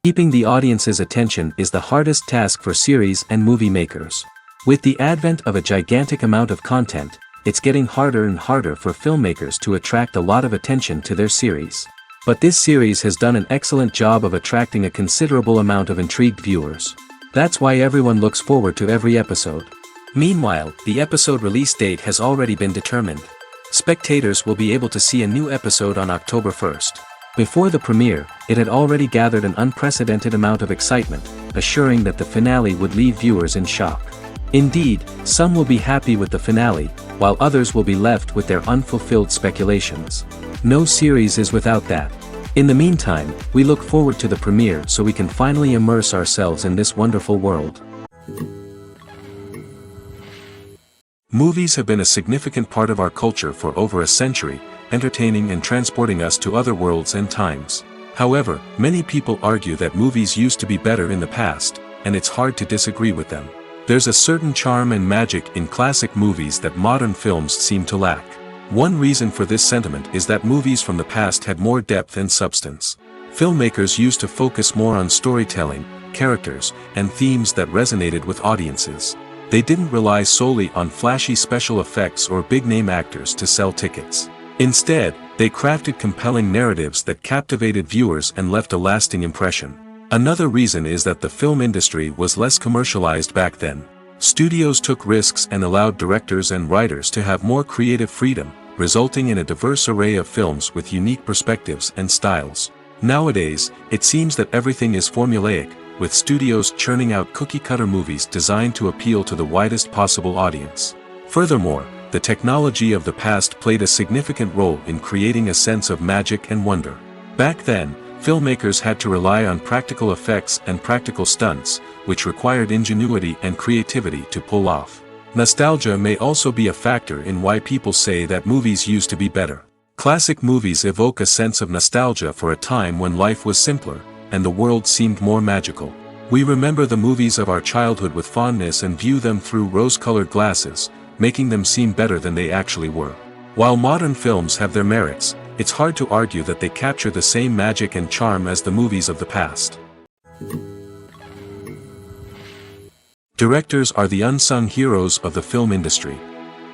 Keeping the audience's attention is the hardest task for series and movie makers. With the advent of a gigantic amount of content, it's getting harder and harder for filmmakers to attract a lot of attention to their series. But this series has done an excellent job of attracting a considerable amount of intrigued viewers. That's why everyone looks forward to every episode. Meanwhile, the episode release date has already been determined. Spectators will be able to see a new episode on October 1st. Before the premiere, it had already gathered an unprecedented amount of excitement, assuring that the finale would leave viewers in shock. Indeed, some will be happy with the finale, while others will be left with their unfulfilled speculations. No series is without that. In the meantime, we look forward to the premiere so we can finally immerse ourselves in this wonderful world. Movies have been a significant part of our culture for over a century, entertaining and transporting us to other worlds and times. However, many people argue that movies used to be better in the past, and it's hard to disagree with them. There's a certain charm and magic in classic movies that modern films seem to lack. One reason for this sentiment is that movies from the past had more depth and substance. Filmmakers used to focus more on storytelling, characters, and themes that resonated with audiences. They didn't rely solely on flashy special effects or big-name actors to sell tickets. Instead, they crafted compelling narratives that captivated viewers and left a lasting impression. Another reason is that the film industry was less commercialized back then. Studios took risks and allowed directors and writers to have more creative freedom, resulting in a diverse array of films with unique perspectives and styles. Nowadays, it seems that everything is formulaic, with studios churning out cookie-cutter movies designed to appeal to the widest possible audience. Furthermore, the technology of the past played a significant role in creating a sense of magic and wonder. Back then, filmmakers had to rely on practical effects and practical stunts, which required ingenuity and creativity to pull off. Nostalgia may also be a factor in why people say that movies used to be better. Classic movies evoke a sense of nostalgia for a time when life was simpler, and the world seemed more magical. We remember the movies of our childhood with fondness and view them through rose-colored glasses, making them seem better than they actually were. While modern films have their merits, it's hard to argue that they capture the same magic and charm as the movies of the past. Directors are the unsung heroes of the film industry.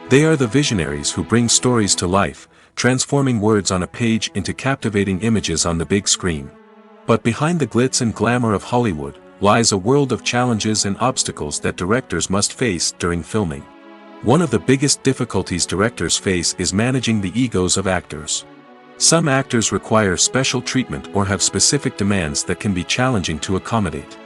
They are the visionaries who bring stories to life, transforming words on a page into captivating images on the big screen. But behind the glitz and glamour of Hollywood, lies a world of challenges and obstacles that directors must face during filming. One of the biggest difficulties directors face is managing the egos of actors. Some actors require special treatment or have specific demands that can be challenging to accommodate.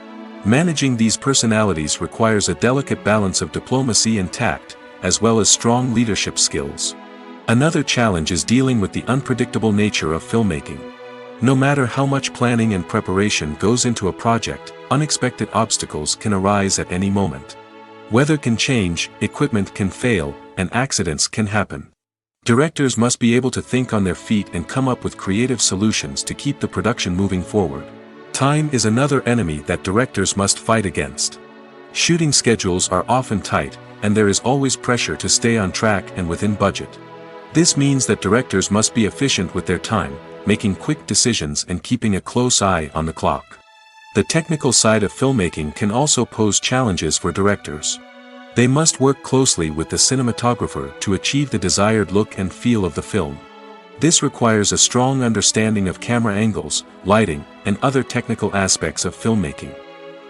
Managing these personalities requires a delicate balance of diplomacy and tact, as well as strong leadership skills. Another challenge is dealing with the unpredictable nature of filmmaking. No matter how much planning and preparation goes into a project, unexpected obstacles can arise at any moment. Weather can change, equipment can fail, and accidents can happen. Directors must be able to think on their feet and come up with creative solutions to keep the production moving forward. Time is another enemy that directors must fight against. Shooting schedules are often tight, and there is always pressure to stay on track and within budget. This means that directors must be efficient with their time, making quick decisions and keeping a close eye on the clock. The technical side of filmmaking can also pose challenges for directors. They must work closely with the cinematographer to achieve the desired look and feel of the film. This requires a strong understanding of camera angles, lighting, and other technical aspects of filmmaking.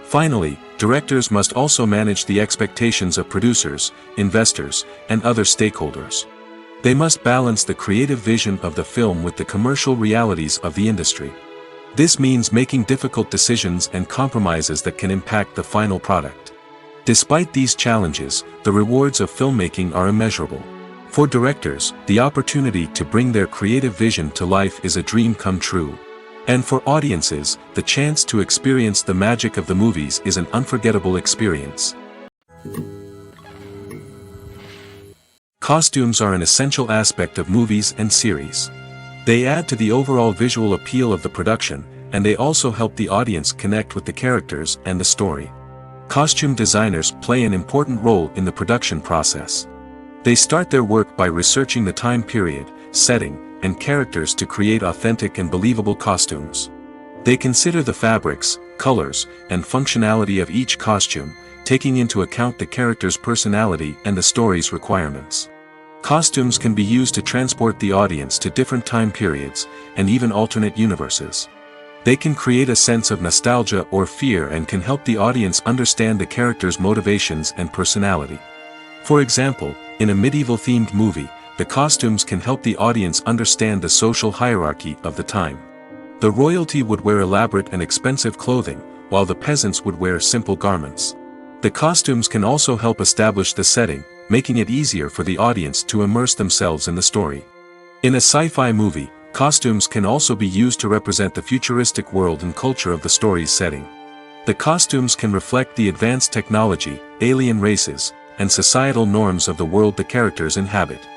Finally, directors must also manage the expectations of producers, investors, and other stakeholders. They must balance the creative vision of the film with the commercial realities of the industry. This means making difficult decisions and compromises that can impact the final product. Despite these challenges, the rewards of filmmaking are immeasurable. For directors, the opportunity to bring their creative vision to life is a dream come true. And for audiences, the chance to experience the magic of the movies is an unforgettable experience. Costumes are an essential aspect of movies and series. They add to the overall visual appeal of the production, and they also help the audience connect with the characters and the story. Costume designers play an important role in the production process. They start their work by researching the time period, setting, and characters to create authentic and believable costumes. They consider the fabrics, colors, and functionality of each costume, taking into account the character's personality and the story's requirements. Costumes can be used to transport the audience to different time periods, and even alternate universes. They can create a sense of nostalgia or fear and can help the audience understand the character's motivations and personality. For example, in a medieval-themed movie, the costumes can help the audience understand the social hierarchy of the time. The royalty would wear elaborate and expensive clothing, while the peasants would wear simple garments. The costumes can also help establish the setting, making it easier for the audience to immerse themselves in the story. In a sci-fi movie, costumes can also be used to represent the futuristic world and culture of the story's setting. The costumes can reflect the advanced technology, alien races, and societal norms of the world the characters inhabit.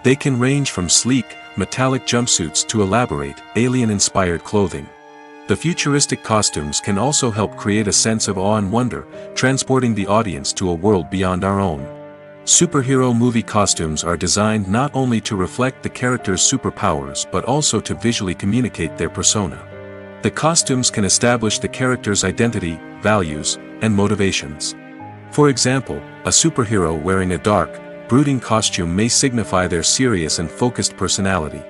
They can range from sleek, metallic jumpsuits to elaborate, alien-inspired clothing. The futuristic costumes can also help create a sense of awe and wonder, transporting the audience to a world beyond our own. Superhero movie costumes are designed not only to reflect the character's superpowers but also to visually communicate their persona. The costumes can establish the character's identity, values, and motivations. For example, a superhero wearing a dark, brooding costume may signify their serious and focused personality.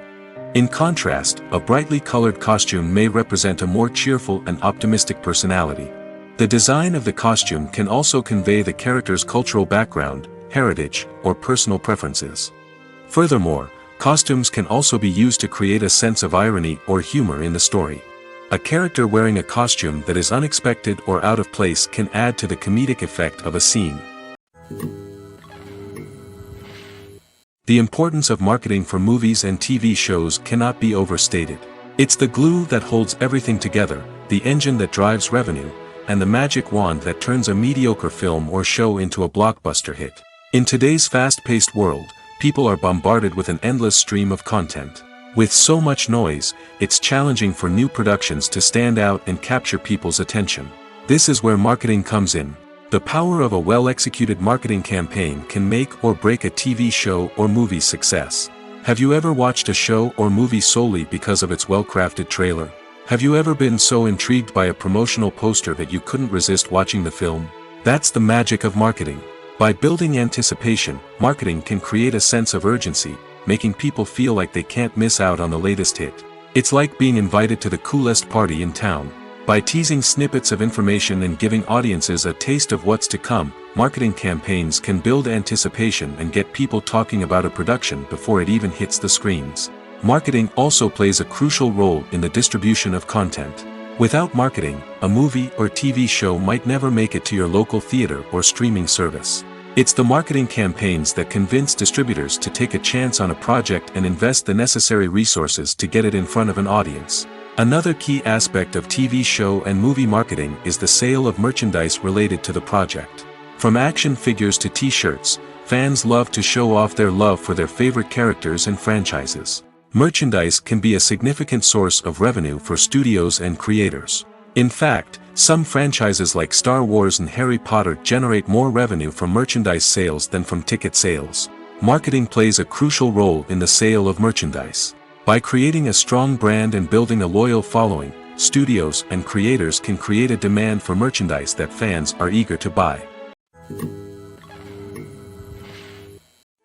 In contrast, a brightly colored costume may represent a more cheerful and optimistic personality. The design of the costume can also convey the character's cultural background, heritage, or personal preferences. Furthermore, costumes can also be used to create a sense of irony or humor in the story. A character wearing a costume that is unexpected or out of place can add to the comedic effect of a scene. The importance of marketing for movies and TV shows cannot be overstated. It's the glue that holds everything together, the engine that drives revenue, and the magic wand that turns a mediocre film or show into a blockbuster hit. In today's fast-paced world, people are bombarded with an endless stream of content. With so much noise, it's challenging for new productions to stand out and capture people's attention. This is where marketing comes in. The power of a well-executed marketing campaign can make or break a TV show or movie's success. Have you ever watched a show or movie solely because of its well-crafted trailer? Have you ever been so intrigued by a promotional poster that you couldn't resist watching the film? That's the magic of marketing. By building anticipation, marketing can create a sense of urgency, making people feel like they can't miss out on the latest hit. It's like being invited to the coolest party in town. By teasing snippets of information and giving audiences a taste of what's to come, marketing campaigns can build anticipation and get people talking about a production before it even hits the screens. Marketing also plays a crucial role in the distribution of content. Without marketing, a movie or TV show might never make it to your local theater or streaming service. It's the marketing campaigns that convince distributors to take a chance on a project and invest the necessary resources to get it in front of an audience. Another key aspect of TV show and movie marketing is the sale of merchandise related to the project. From action figures to t-shirts, fans love to show off their love for their favorite characters and franchises. Merchandise can be a significant source of revenue for studios and creators. In fact, some franchises like Star Wars and Harry Potter generate more revenue from merchandise sales than from ticket sales. Marketing plays a crucial role in the sale of merchandise. By creating a strong brand and building a loyal following, studios and creators can create a demand for merchandise that fans are eager to buy.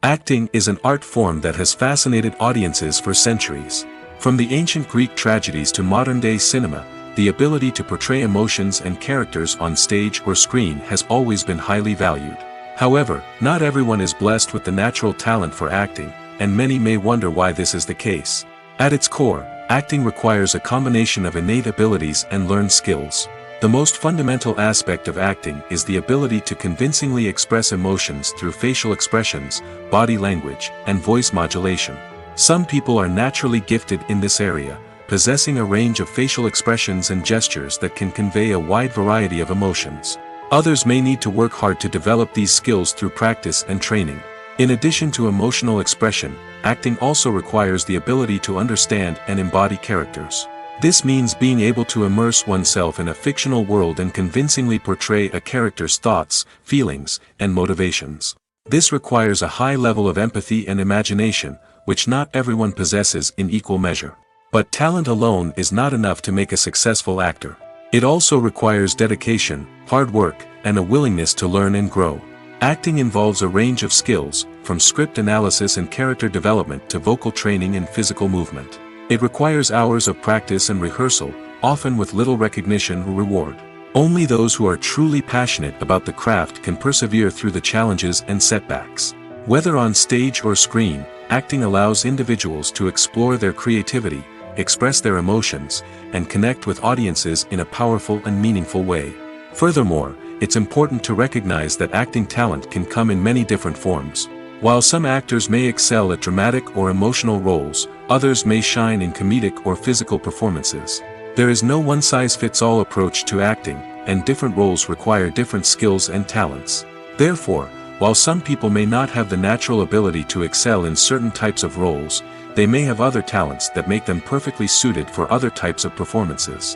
Acting is an art form that has fascinated audiences for centuries. From the ancient Greek tragedies to modern-day cinema, the ability to portray emotions and characters on stage or screen has always been highly valued. However, not everyone is blessed with the natural talent for acting, and many may wonder why this is the case. At its core, acting requires a combination of innate abilities and learned skills. The most fundamental aspect of acting is the ability to convincingly express emotions through facial expressions, body language, and voice modulation. Some people are naturally gifted in this area, possessing a range of facial expressions and gestures that can convey a wide variety of emotions. Others may need to work hard to develop these skills through practice and training. In addition to emotional expression, acting also requires the ability to understand and embody characters. This means being able to immerse oneself in a fictional world and convincingly portray a character's thoughts, feelings, and motivations. This requires a high level of empathy and imagination, which not everyone possesses in equal measure. But talent alone is not enough to make a successful actor. It also requires dedication, hard work, and a willingness to learn and grow. Acting involves a range of skills, from script analysis and character development to vocal training and physical movement. It requires hours of practice and rehearsal, often with little recognition or reward. Only those who are truly passionate about the craft can persevere through the challenges and setbacks. Whether on stage or screen, acting allows individuals to explore their creativity, express their emotions, and connect with audiences in a powerful and meaningful way. Furthermore, it's important to recognize that acting talent can come in many different forms. While some actors may excel at dramatic or emotional roles, others may shine in comedic or physical performances. There is no one-size-fits-all approach to acting, and different roles require different skills and talents. Therefore, while some people may not have the natural ability to excel in certain types of roles, they may have other talents that make them perfectly suited for other types of performances.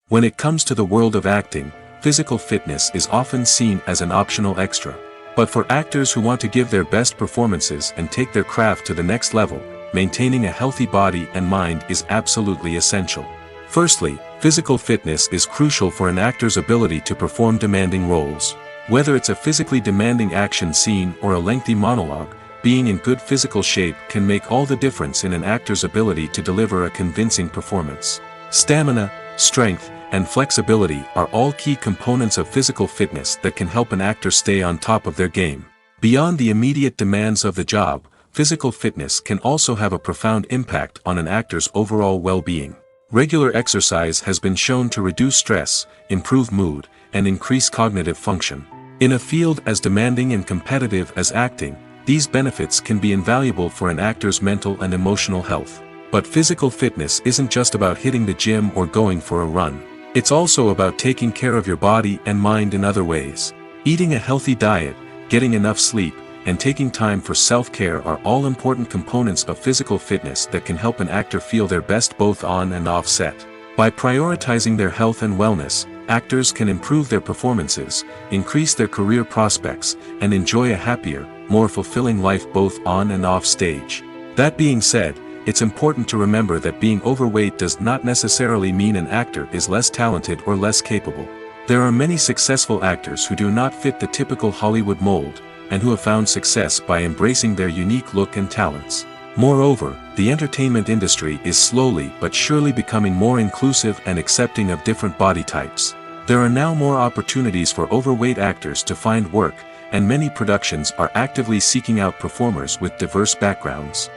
When it comes to the world of acting, physical fitness is often seen as an optional extra. But for actors who want to give their best performances and take their craft to the next level, maintaining a healthy body and mind is absolutely essential. Firstly, physical fitness is crucial for an actor's ability to perform demanding roles. Whether it's a physically demanding action scene or a lengthy monologue, being in good physical shape can make all the difference in an actor's ability to deliver a convincing performance. Stamina, strength, and flexibility are all key components of physical fitness that can help an actor stay on top of their game. Beyond the immediate demands of the job, physical fitness can also have a profound impact on an actor's overall well-being. Regular exercise has been shown to reduce stress, improve mood, and increase cognitive function. In a field as demanding and competitive as acting, these benefits can be invaluable for an actor's mental and emotional health. But physical fitness isn't just about hitting the gym or going for a run. It's also about taking care of your body and mind in other ways. Eating a healthy diet, getting enough sleep, and taking time for self-care are all important components of physical fitness that can help an actor feel their best both on and off set. By prioritizing their health and wellness, actors can improve their performances, increase their career prospects, and enjoy a happier, more fulfilling life both on and off stage. That being said, it's important to remember that being overweight does not necessarily mean an actor is less talented or less capable. There are many successful actors who do not fit the typical Hollywood mold, and who have found success by embracing their unique look and talents. Moreover, the entertainment industry is slowly but surely becoming more inclusive and accepting of different body types. There are now more opportunities for overweight actors to find work, and many productions are actively seeking out performers with diverse backgrounds.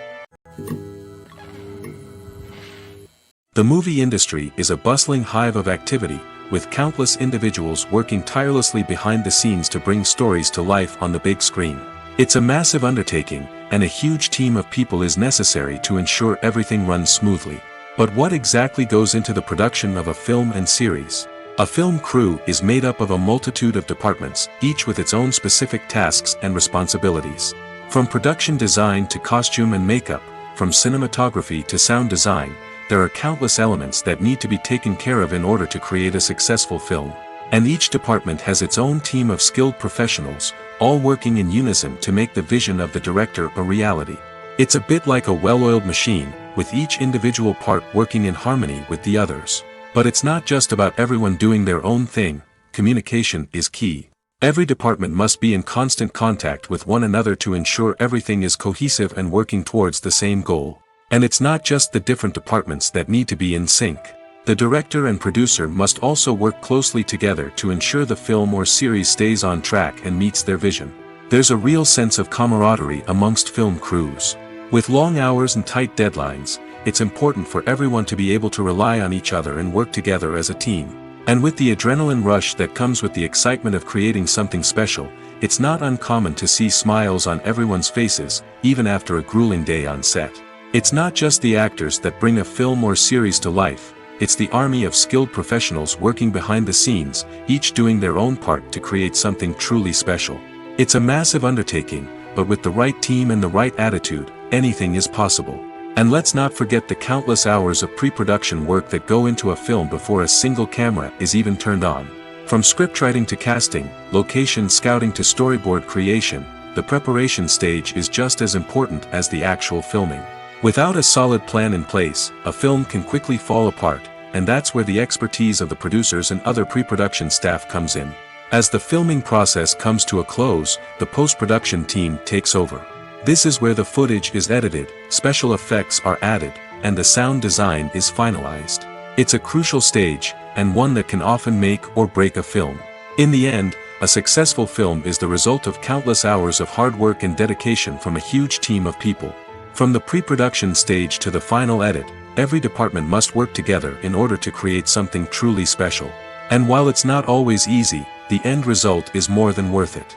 The movie industry is a bustling hive of activity, with countless individuals working tirelessly behind the scenes to bring stories to life on the big screen. It's a massive undertaking, and a huge team of people is necessary to ensure everything runs smoothly. But what exactly goes into the production of a film and series? A film crew is made up of a multitude of departments, each with its own specific tasks and responsibilities. From production design to costume and makeup, from cinematography to sound design, there are countless elements that need to be taken care of in order to create a successful film. And each department has its own team of skilled professionals, all working in unison to make the vision of the director a reality. It's a bit like a well-oiled machine, with each individual part working in harmony with the others. But it's not just about everyone doing their own thing. Communication is key. Every department must be in constant contact with one another to ensure everything is cohesive and working towards the same goal. And it's not just the different departments that need to be in sync. The director and producer must also work closely together to ensure the film or series stays on track and meets their vision. There's a real sense of camaraderie amongst film crews. With long hours and tight deadlines, it's important for everyone to be able to rely on each other and work together as a team. And with the adrenaline rush that comes with the excitement of creating something special, it's not uncommon to see smiles on everyone's faces, even after a grueling day on set. It's not just the actors that bring a film or series to life, it's the army of skilled professionals working behind the scenes, each doing their own part to create something truly special. It's a massive undertaking, but with the right team and the right attitude, anything is possible. And let's not forget the countless hours of pre-production work that go into a film before a single camera is even turned on. From scriptwriting to casting, location scouting to storyboard creation, the preparation stage is just as important as the actual filming. Without a solid plan in place, a film can quickly fall apart, and that's where the expertise of the producers and other pre-production staff comes in. As the filming process comes to a close, the post-production team takes over. This is where the footage is edited, special effects are added, and the sound design is finalized. It's a crucial stage, and one that can often make or break a film. In the end, a successful film is the result of countless hours of hard work and dedication from a huge team of people. From the pre-production stage to the final edit, every department must work together in order to create something truly special. And while it's not always easy, the end result is more than worth it.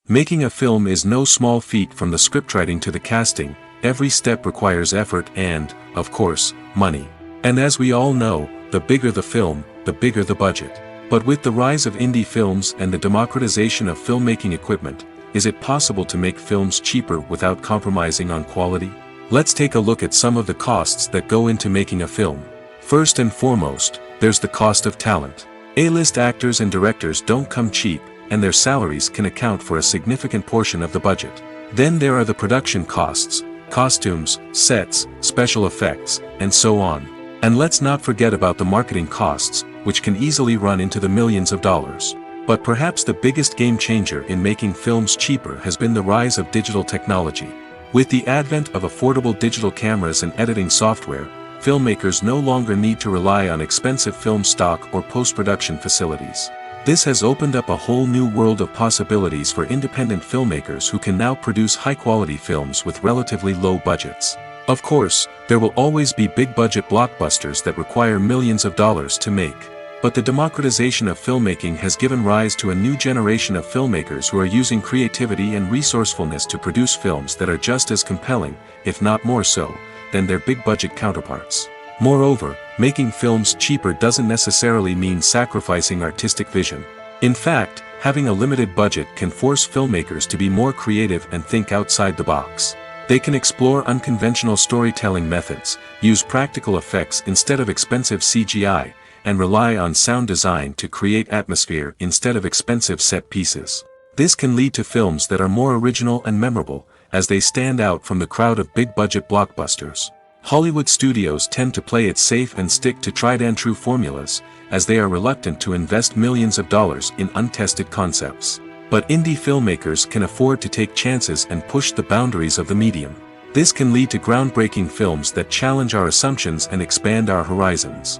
Making a film is no small feat. From the scriptwriting to the casting, every step requires effort and, of course, money. And as we all know, the bigger the film, the bigger the budget. But with the rise of indie films and the democratization of filmmaking equipment, is it possible to make films cheaper without compromising on quality? Let's take a look at some of the costs that go into making a film. First and foremost, there's the cost of talent. A-list actors and directors don't come cheap, and their salaries can account for a significant portion of the budget. Then there are the production costs, costumes, sets, special effects, and so on. And let's not forget about the marketing costs, which can easily run into the millions of dollars. But perhaps the biggest game changer in making films cheaper has been the rise of digital technology. With the advent of affordable digital cameras and editing software, filmmakers no longer need to rely on expensive film stock or post-production facilities. This has opened up a whole new world of possibilities for independent filmmakers who can now produce high-quality films with relatively low budgets. Of course, there will always be big-budget blockbusters that require millions of dollars to make. But the democratization of filmmaking has given rise to a new generation of filmmakers who are using creativity and resourcefulness to produce films that are just as compelling, if not more so, than their big-budget counterparts. Moreover, making films cheaper doesn't necessarily mean sacrificing artistic vision. In fact, having a limited budget can force filmmakers to be more creative and think outside the box. They can explore unconventional storytelling methods, use practical effects instead of expensive CGI, and rely on sound design to create atmosphere instead of expensive set pieces. This can lead to films that are more original and memorable, as they stand out from the crowd of big-budget blockbusters. Hollywood studios tend to play it safe and stick to tried-and-true formulas, as they are reluctant to invest millions of dollars in untested concepts. But indie filmmakers can afford to take chances and push the boundaries of the medium. This can lead to groundbreaking films that challenge our assumptions and expand our horizons.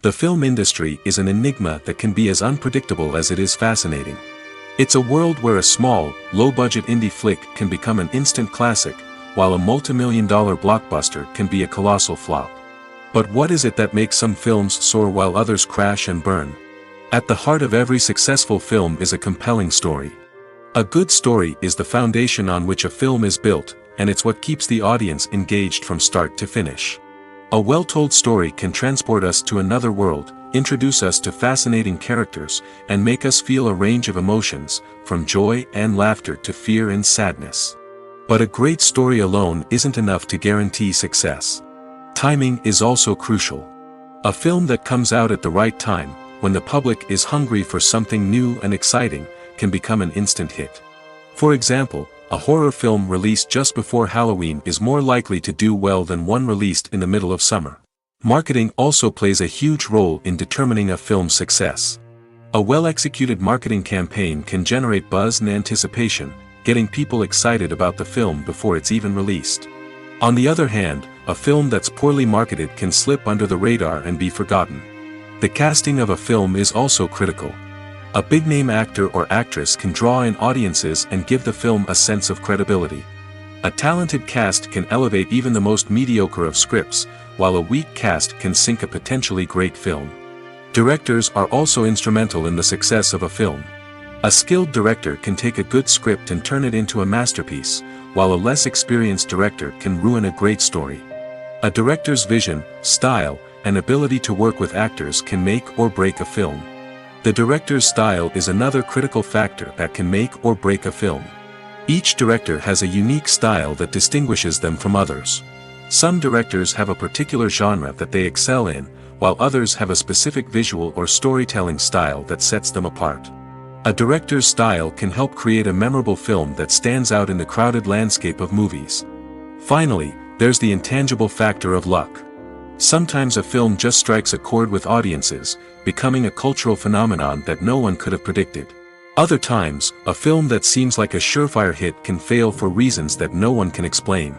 The film industry is an enigma that can be as unpredictable as it is fascinating. It's a world where a small, low-budget indie flick can become an instant classic, while a multi-million-dollar blockbuster can be a colossal flop. But what is it that makes some films soar while others crash and burn? At the heart of every successful film is a compelling story. A good story is the foundation on which a film is built, and it's what keeps the audience engaged from start to finish. A well-told story can transport us to another world, introduce us to fascinating characters, and make us feel a range of emotions, from joy and laughter to fear and sadness. But a great story alone isn't enough to guarantee success. Timing is also crucial. A film that comes out at the right time, when the public is hungry for something new and exciting, can become an instant hit. For example, a horror film released just before Halloween is more likely to do well than one released in the middle of summer. Marketing also plays a huge role in determining a film's success. A well-executed marketing campaign can generate buzz and anticipation, getting people excited about the film before it's even released. On the other hand, a film that's poorly marketed can slip under the radar and be forgotten. The casting of a film is also critical. A big-name actor or actress can draw in audiences and give the film a sense of credibility. A talented cast can elevate even the most mediocre of scripts, while a weak cast can sink a potentially great film. Directors are also instrumental in the success of a film. A skilled director can take a good script and turn it into a masterpiece, while a less experienced director can ruin a great story. A director's vision, style, and ability to work with actors can make or break a film. The director's style is another critical factor that can make or break a film. Each director has a unique style that distinguishes them from others. Some directors have a particular genre that they excel in, while others have a specific visual or storytelling style that sets them apart. A director's style can help create a memorable film that stands out in the crowded landscape of movies. Finally, there's the intangible factor of luck. Sometimes a film just strikes a chord with audiences, becoming a cultural phenomenon that no one could have predicted. Other times, a film that seems like a surefire hit can fail for reasons that no one can explain.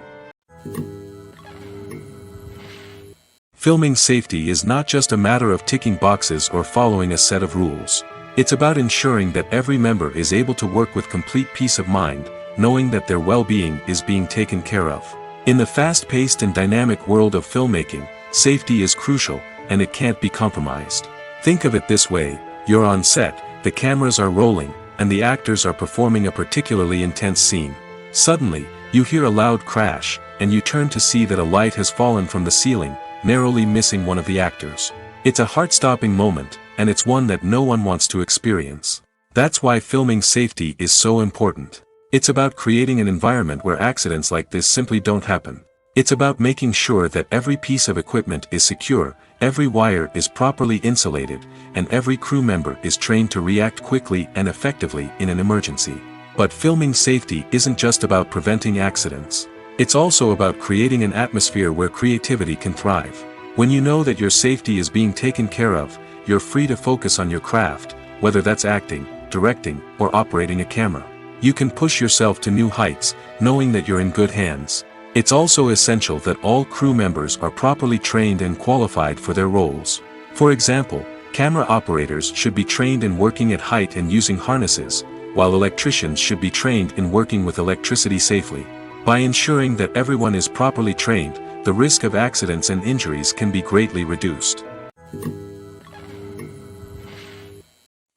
Filming safety is not just a matter of ticking boxes or following a set of rules. It's about ensuring that every member is able to work with complete peace of mind, knowing that their well-being is being taken care of. In the fast-paced and dynamic world of filmmaking, safety is crucial, and it can't be compromised. Think of it this way: you're on set, the cameras are rolling, and the actors are performing a particularly intense scene. Suddenly, you hear a loud crash, and you turn to see that a light has fallen from the ceiling, narrowly missing one of the actors. It's a heart-stopping moment, and it's one that no one wants to experience. That's why filming safety is so important. It's about creating an environment where accidents like this simply don't happen. It's about making sure that every piece of equipment is secure, every wire is properly insulated, and every crew member is trained to react quickly and effectively in an emergency. But filming safety isn't just about preventing accidents. It's also about creating an atmosphere where creativity can thrive. When you know that your safety is being taken care of, you're free to focus on your craft, whether that's acting, directing, or operating a camera. You can push yourself to new heights, knowing that you're in good hands. It's also essential that all crew members are properly trained and qualified for their roles. For example, camera operators should be trained in working at height and using harnesses, while electricians should be trained in working with electricity safely. By ensuring that everyone is properly trained, the risk of accidents and injuries can be greatly reduced.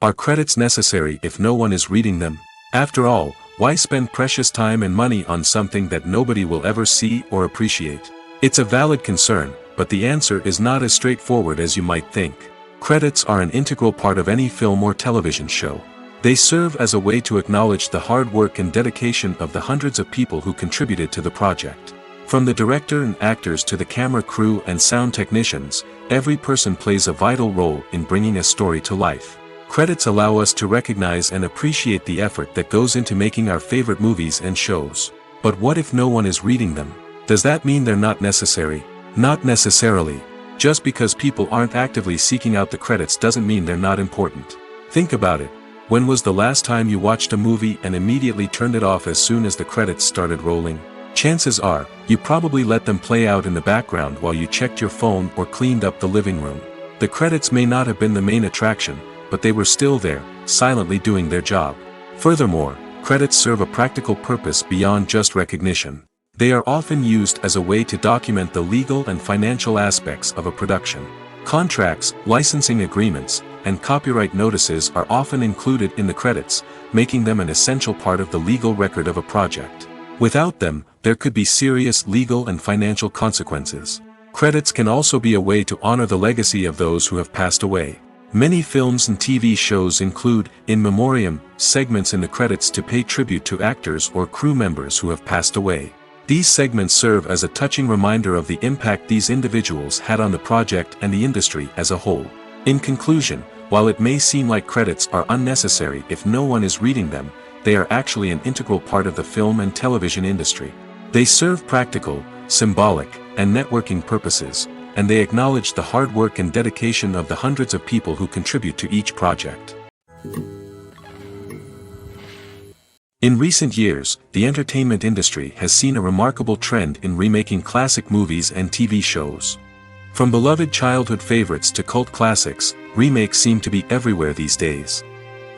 Are credits necessary if no one is reading them? After all, why spend precious time and money on something that nobody will ever see or appreciate? It's a valid concern, but the answer is not as straightforward as you might think. Credits are an integral part of any film or television show. They serve as a way to acknowledge the hard work and dedication of the hundreds of people who contributed to the project. From the director and actors to the camera crew and sound technicians, every person plays a vital role in bringing a story to life. Credits allow us to recognize and appreciate the effort that goes into making our favorite movies and shows. But what if no one is reading them? Does that mean they're not necessary? Not necessarily. Just because people aren't actively seeking out the credits doesn't mean they're not important. Think about it. When was the last time you watched a movie and immediately turned it off as soon as the credits started rolling? Chances are, you probably let them play out in the background while you checked your phone or cleaned up the living room. The credits may not have been the main attraction, but they were still there, silently doing their job. Furthermore, credits serve a practical purpose beyond just recognition. They are often used as a way to document the legal and financial aspects of a production. Contracts, licensing agreements, and copyright notices are often included in the credits, making them an essential part of the legal record of a project. Without them, there could be serious legal and financial consequences. Credits can also be a way to honor the legacy of those who have passed away. Many films and TV shows include in memoriam segments in the credits to pay tribute to actors or crew members who have passed away. These segments serve as a touching reminder of the impact these individuals had on the project and the industry as a whole. In conclusion, while it may seem like credits are unnecessary if no one is reading them, they are actually an integral part of the film and television industry. They serve practical, symbolic, and networking purposes, and they acknowledge the hard work and dedication of the hundreds of people who contribute to each project. In recent years, the entertainment industry has seen a remarkable trend in remaking classic movies and TV shows. From beloved childhood favorites to cult classics, remakes seem to be everywhere these days.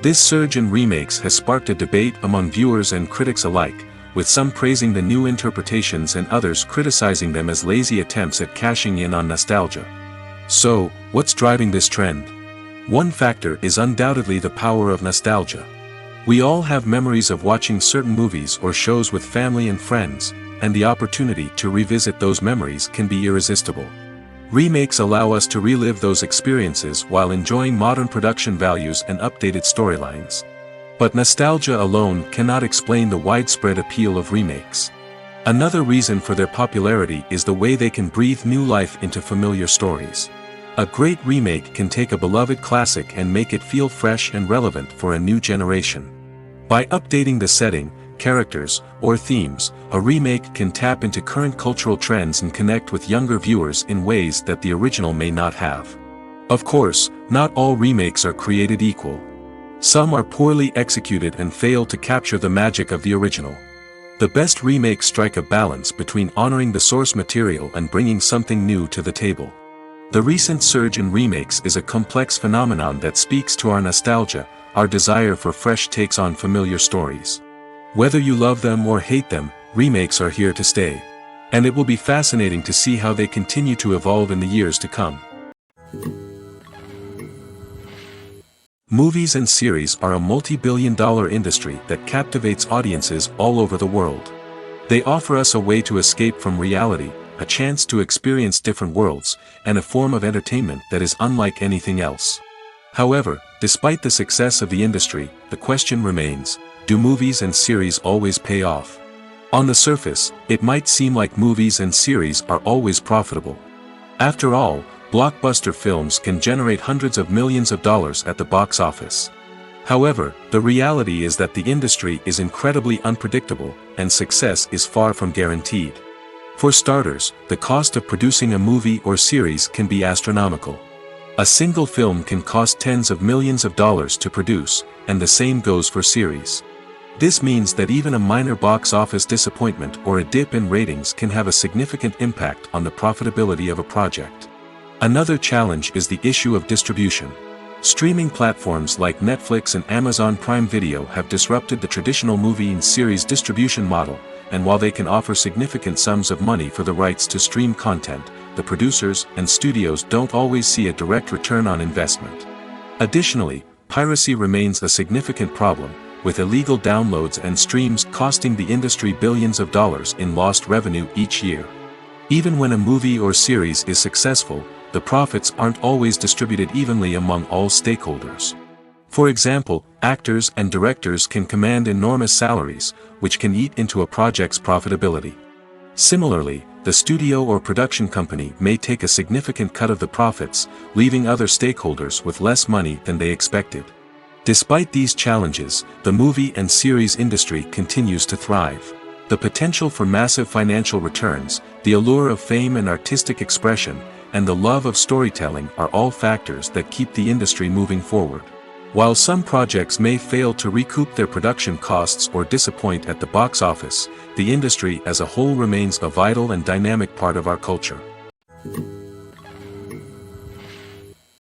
This surge in remakes has sparked a debate among viewers and critics alike, with some praising the new interpretations and others criticizing them as lazy attempts at cashing in on nostalgia. So, what's driving this trend? One factor is undoubtedly the power of nostalgia. We all have memories of watching certain movies or shows with family and friends, and the opportunity to revisit those memories can be irresistible. Remakes allow us to relive those experiences while enjoying modern production values and updated storylines. But nostalgia alone cannot explain the widespread appeal of remakes. Another reason for their popularity is the way they can breathe new life into familiar stories. A great remake can take a beloved classic and make it feel fresh and relevant for a new generation. By updating the setting, characters, or themes, a remake can tap into current cultural trends and connect with younger viewers in ways that the original may not have. Of course, not all remakes are created equal. Some are poorly executed and fail to capture the magic of the original. The best remakes strike a balance between honoring the source material and bringing something new to the table. The recent surge in remakes is a complex phenomenon that speaks to our nostalgia, our desire for fresh takes on familiar stories. Whether you love them or hate them, remakes are here to stay. And it will be fascinating to see how they continue to evolve in the years to come. Movies and series are a multi-billion-dollar industry that captivates audiences all over the world. They offer us a way to escape from reality, a chance to experience different worlds, and a form of entertainment that is unlike anything else. However, despite the success of the industry, the question remains, do movies and series always pay off? On the surface, it might seem like movies and series are always profitable. After all, blockbuster films can generate hundreds of millions of dollars at the box office. However, the reality is that the industry is incredibly unpredictable, and success is far from guaranteed. For starters, the cost of producing a movie or series can be astronomical. A single film can cost tens of millions of dollars to produce, and the same goes for series. This means that even a minor box office disappointment or a dip in ratings can have a significant impact on the profitability of a project. Another challenge is the issue of distribution. Streaming platforms like Netflix and Amazon Prime Video have disrupted the traditional movie and series distribution model, and while they can offer significant sums of money for the rights to stream content, the producers and studios don't always see a direct return on investment. Additionally, piracy remains a significant problem, with illegal downloads and streams costing the industry billions of dollars in lost revenue each year. Even when a movie or series is successful, the profits aren't always distributed evenly among all stakeholders. For example, actors and directors can command enormous salaries, which can eat into a project's profitability. Similarly, the studio or production company may take a significant cut of the profits, leaving other stakeholders with less money than they expected. Despite these challenges, the movie and series industry continues to thrive. The potential for massive financial returns, the allure of fame and artistic expression, and the love of storytelling are all factors that keep the industry moving forward. While some projects may fail to recoup their production costs or disappoint at the box office, the industry as a whole remains a vital and dynamic part of our culture.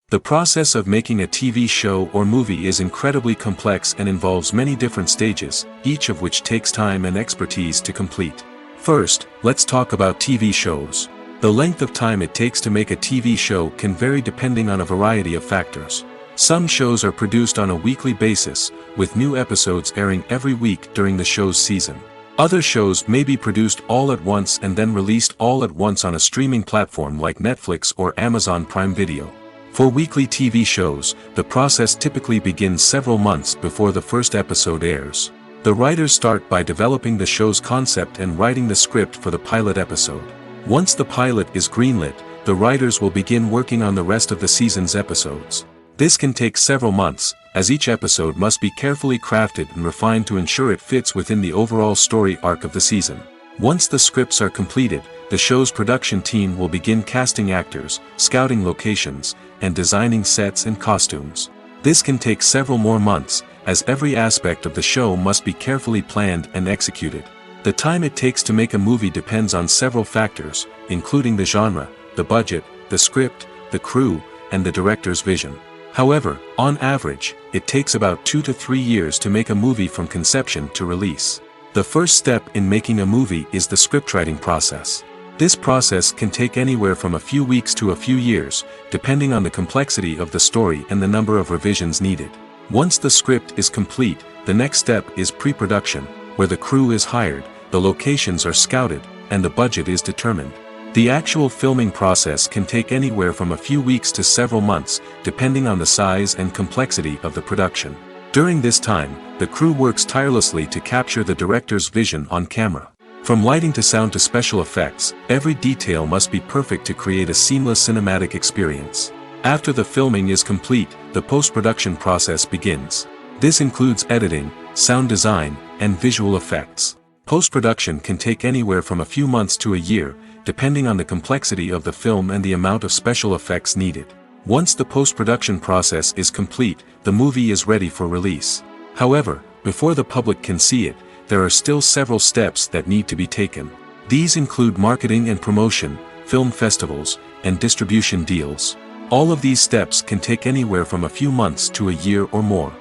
The process of making a TV show or movie is incredibly complex and involves many different stages, each of which takes time and expertise to complete. First, let's talk about TV shows. The length of time it takes to make a TV show can vary depending on a variety of factors. Some shows are produced on a weekly basis, with new episodes airing every week during the show's season. Other shows may be produced all at once and then released all at once on a streaming platform like Netflix or Amazon Prime Video. For weekly TV shows, the process typically begins several months before the first episode airs. The writers start by developing the show's concept and writing the script for the pilot episode. Once the pilot is greenlit, the writers will begin working on the rest of the season's episodes. This can take several months, as each episode must be carefully crafted and refined to ensure it fits within the overall story arc of the season. Once the scripts are completed, the show's production team will begin casting actors, scouting locations, and designing sets and costumes. This can take several more months, as every aspect of the show must be carefully planned and executed. The time it takes to make a movie depends on several factors, including the genre, the budget, the script, the crew, and the director's vision. However, on average, it takes about 2 to 3 years to make a movie from conception to release. The first step in making a movie is the scriptwriting process. This process can take anywhere from a few weeks to a few years, depending on the complexity of the story and the number of revisions needed. Once the script is complete, the next step is pre-production, where the crew is hired, the locations are scouted, and the budget is determined. The actual filming process can take anywhere from a few weeks to several months, depending on the size and complexity of the production. During this time, the crew works tirelessly to capture the director's vision on camera. From lighting to sound to special effects, every detail must be perfect to create a seamless cinematic experience. After the filming is complete, the post-production process begins. This includes editing, sound design, and visual effects. Post-production can take anywhere from a few months to a year, depending on the complexity of the film and the amount of special effects needed. Once the post-production process is complete, the movie is ready for release. However, before the public can see it, there are still several steps that need to be taken. These include marketing and promotion, film festivals, and distribution deals. All of these steps can take anywhere from a few months to a year or more.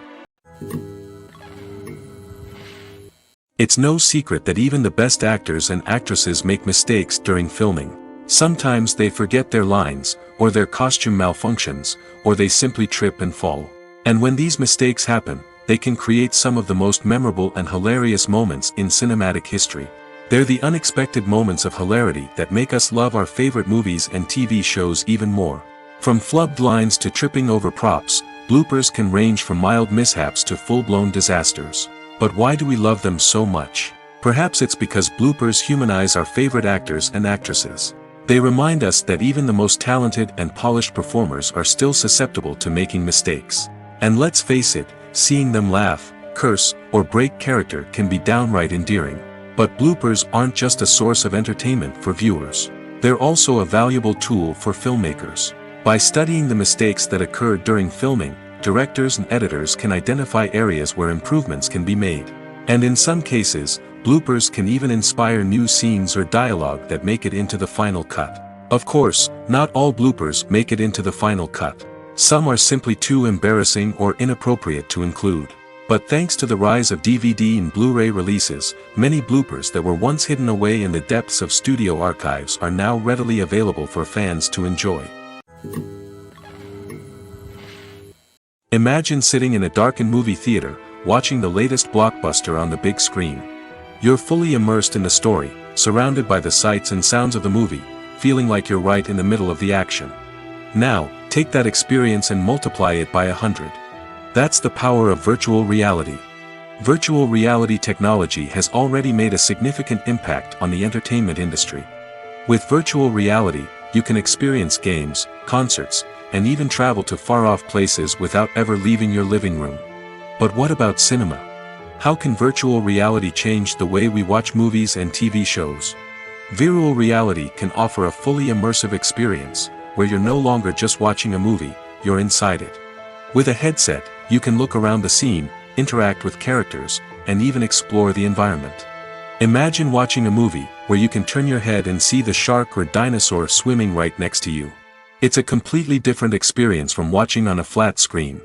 It's no secret that even the best actors and actresses make mistakes during filming. Sometimes they forget their lines, or their costume malfunctions, or they simply trip and fall. And when these mistakes happen, they can create some of the most memorable and hilarious moments in cinematic history. They're the unexpected moments of hilarity that make us love our favorite movies and TV shows even more. From flubbed lines to tripping over props, bloopers can range from mild mishaps to full-blown disasters. But why do we love them so much? Perhaps it's because bloopers humanize our favorite actors and actresses. They remind us that even the most talented and polished performers are still susceptible to making mistakes. And let's face it, seeing them laugh, curse, or break character can be downright endearing. But bloopers aren't just a source of entertainment for viewers. They're also a valuable tool for filmmakers. By studying the mistakes that occurred during filming, directors and editors can identify areas where improvements can be made. And in some cases, bloopers can even inspire new scenes or dialogue that make it into the final cut. Of course, not all bloopers make it into the final cut. Some are simply too embarrassing or inappropriate to include. But thanks to the rise of DVD and Blu-ray releases, many bloopers that were once hidden away in the depths of studio archives are now readily available for fans to enjoy. Imagine sitting in a darkened movie theater, watching the latest blockbuster on the big screen. You're fully immersed in the story, surrounded by the sights and sounds of the movie, feeling like you're right in the middle of the action. Now, take that experience and multiply it by 100. That's the power of virtual reality. Virtual reality technology has already made a significant impact on the entertainment industry. With virtual reality, you can experience games, concerts, and even travel to far-off places without ever leaving your living room. But what about cinema? How can virtual reality change the way we watch movies and TV shows? Virtual reality can offer a fully immersive experience, where you're no longer just watching a movie, you're inside it. With a headset, you can look around the scene, interact with characters, and even explore the environment. Imagine watching a movie, where you can turn your head and see the shark or dinosaur swimming right next to you. It's a completely different experience from watching on a flat screen.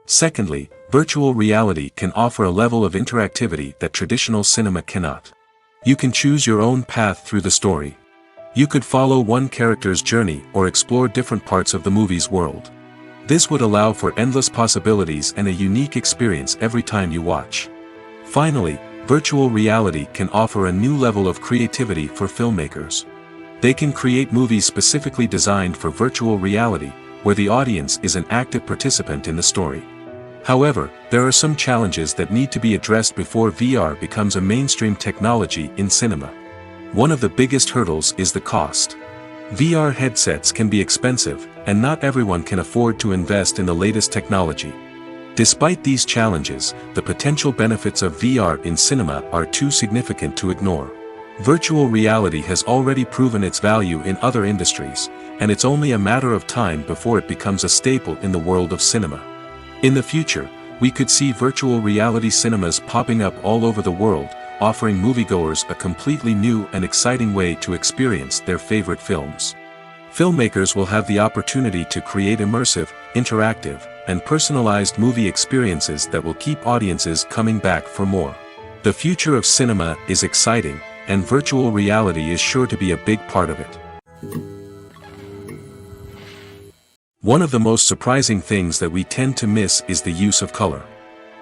Secondly, virtual reality can offer a level of interactivity that traditional cinema cannot. You can choose your own path through the story. You could follow one character's journey or explore different parts of the movie's world. This would allow for endless possibilities and a unique experience every time you watch. Finally, virtual reality can offer a new level of creativity for filmmakers. They can create movies specifically designed for virtual reality, where the audience is an active participant in the story. However, there are some challenges that need to be addressed before VR becomes a mainstream technology in cinema. One of the biggest hurdles is the cost. VR headsets can be expensive, and not everyone can afford to invest in the latest technology. Despite these challenges, the potential benefits of VR in cinema are too significant to ignore. Virtual reality has already proven its value in other industries, and it's only a matter of time before it becomes a staple in the world of cinema. In the future, we could see virtual reality cinemas popping up all over the world, offering moviegoers a completely new and exciting way to experience their favorite films. Filmmakers will have the opportunity to create immersive, interactive, and personalized movie experiences that will keep audiences coming back for more. The future of cinema is exciting, and virtual reality is sure to be a big part of it. One of the most surprising things that we tend to miss is the use of color.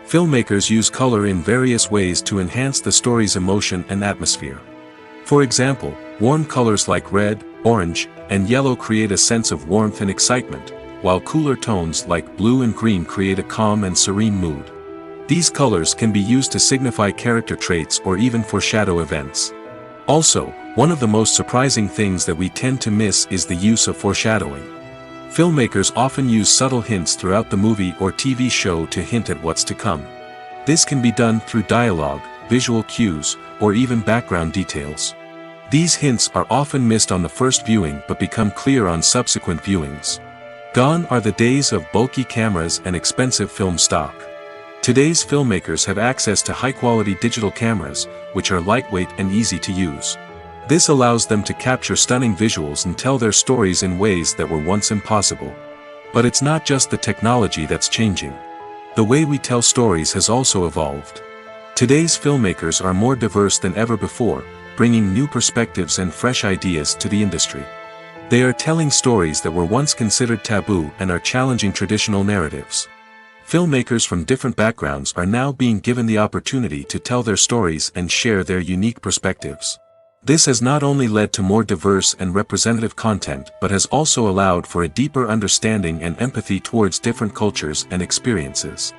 Filmmakers use color in various ways to enhance the story's emotion and atmosphere. For example, warm colors like red, orange, and yellow create a sense of warmth and excitement, while cooler tones like blue and green create a calm and serene mood. These colors can be used to signify character traits or even foreshadow events. Also, one of the most surprising things that we tend to miss is the use of foreshadowing. Filmmakers often use subtle hints throughout the movie or TV show to hint at what's to come. This can be done through dialogue, visual cues, or even background details. These hints are often missed on the first viewing but become clear on subsequent viewings. Gone are the days of bulky cameras and expensive film stock. Today's filmmakers have access to high-quality digital cameras, which are lightweight and easy to use. This allows them to capture stunning visuals and tell their stories in ways that were once impossible. But it's not just the technology that's changing. The way we tell stories has also evolved. Today's filmmakers are more diverse than ever before, bringing new perspectives and fresh ideas to the industry. They are telling stories that were once considered taboo and are challenging traditional narratives. Filmmakers from different backgrounds are now being given the opportunity to tell their stories and share their unique perspectives. This has not only led to more diverse and representative content but has also allowed for a deeper understanding and empathy towards different cultures and experiences.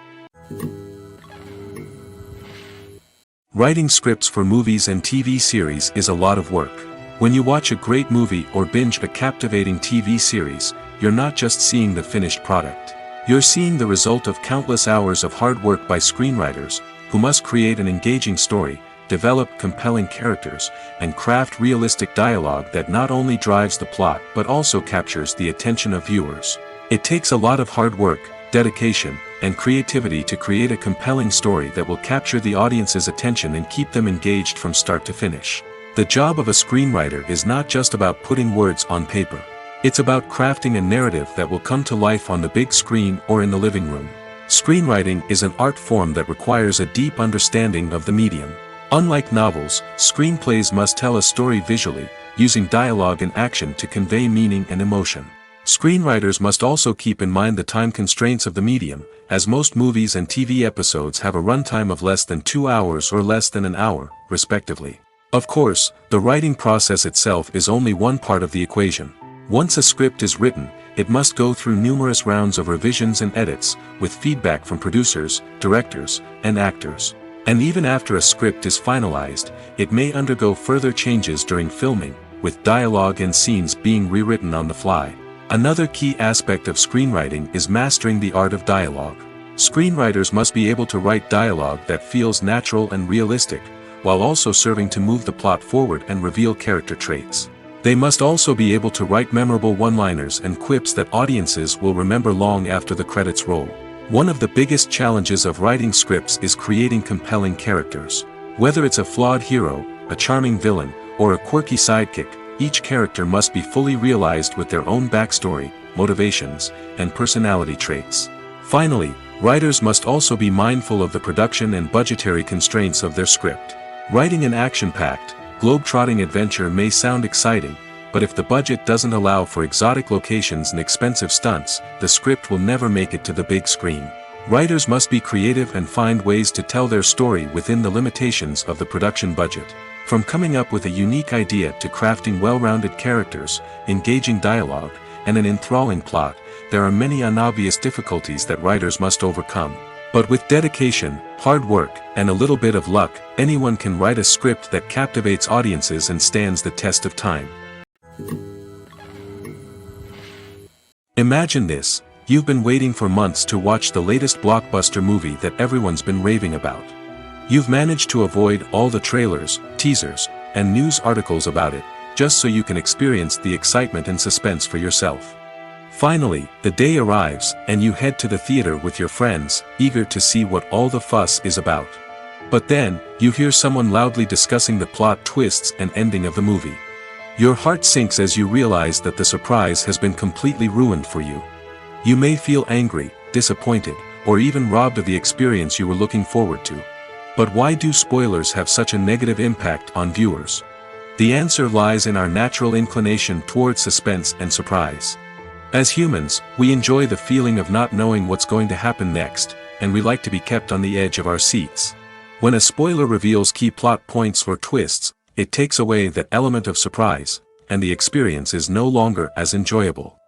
Writing scripts for movies and TV series is a lot of work. When you watch a great movie or binge a captivating TV series, you're not just seeing the finished product. You're seeing the result of countless hours of hard work by screenwriters, who must create an engaging story, develop compelling characters, and craft realistic dialogue that not only drives the plot but also captures the attention of viewers. It takes a lot of hard work, dedication, and creativity to create a compelling story that will capture the audience's attention and keep them engaged from start to finish. The job of a screenwriter is not just about putting words on paper. It's about crafting a narrative that will come to life on the big screen or in the living room. Screenwriting is an art form that requires a deep understanding of the medium. Unlike novels, screenplays must tell a story visually, using dialogue and action to convey meaning and emotion. Screenwriters must also keep in mind the time constraints of the medium, as most movies and TV episodes have a runtime of less than 2 hours or less than an hour, respectively. Of course, the writing process itself is only one part of the equation. Once a script is written, it must go through numerous rounds of revisions and edits, with feedback from producers, directors, and actors. And even after a script is finalized, it may undergo further changes during filming, with dialogue and scenes being rewritten on the fly. Another key aspect of screenwriting is mastering the art of dialogue. Screenwriters must be able to write dialogue that feels natural and realistic, while also serving to move the plot forward and reveal character traits. They must also be able to write memorable one-liners and quips that audiences will remember long after the credits roll. One of the biggest challenges of writing scripts is creating compelling characters. Whether it's a flawed hero, a charming villain, or a quirky sidekick, each character must be fully realized with their own backstory, motivations, and personality traits. Finally, writers must also be mindful of the production and budgetary constraints of their script. Writing an action-packed, globe-trotting adventure may sound exciting, but if the budget doesn't allow for exotic locations and expensive stunts, the script will never make it to the big screen. Writers must be creative and find ways to tell their story within the limitations of the production budget. From coming up with a unique idea to crafting well-rounded characters, engaging dialogue, and an enthralling plot, there are many unobvious difficulties that writers must overcome. But with dedication, hard work, and a little bit of luck, anyone can write a script that captivates audiences and stands the test of time. Imagine this: you've been waiting for months to watch the latest blockbuster movie that everyone's been raving about. You've managed to avoid all the trailers, teasers, and news articles about it, just so you can experience the excitement and suspense for yourself. Finally, the day arrives, and you head to the theater with your friends, eager to see what all the fuss is about. But then, you hear someone loudly discussing the plot twists and ending of the movie. Your heart sinks as you realize that the surprise has been completely ruined for you. You may feel angry, disappointed, or even robbed of the experience you were looking forward to. But why do spoilers have such a negative impact on viewers? The answer lies in our natural inclination toward suspense and surprise. As humans, we enjoy the feeling of not knowing what's going to happen next, and we like to be kept on the edge of our seats. When a spoiler reveals key plot points or twists, it takes away that element of surprise, and the experience is no longer as enjoyable.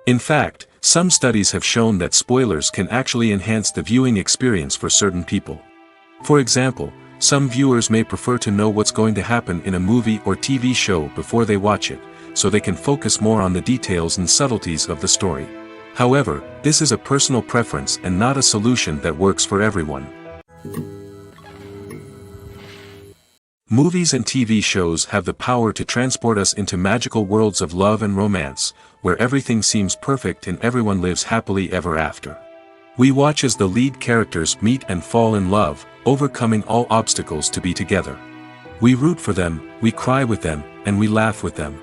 In fact, some studies have shown that spoilers can actually enhance the viewing experience for certain people. For example, some viewers may prefer to know what's going to happen in a movie or TV show before they watch it, so they can focus more on the details and subtleties of the story. However, this is a personal preference and not a solution that works for everyone. Movies and TV shows have the power to transport us into magical worlds of love and romance, where everything seems perfect and everyone lives happily ever after. We watch as the lead characters meet and fall in love, overcoming all obstacles to be together. We root for them, we cry with them, and we laugh with them.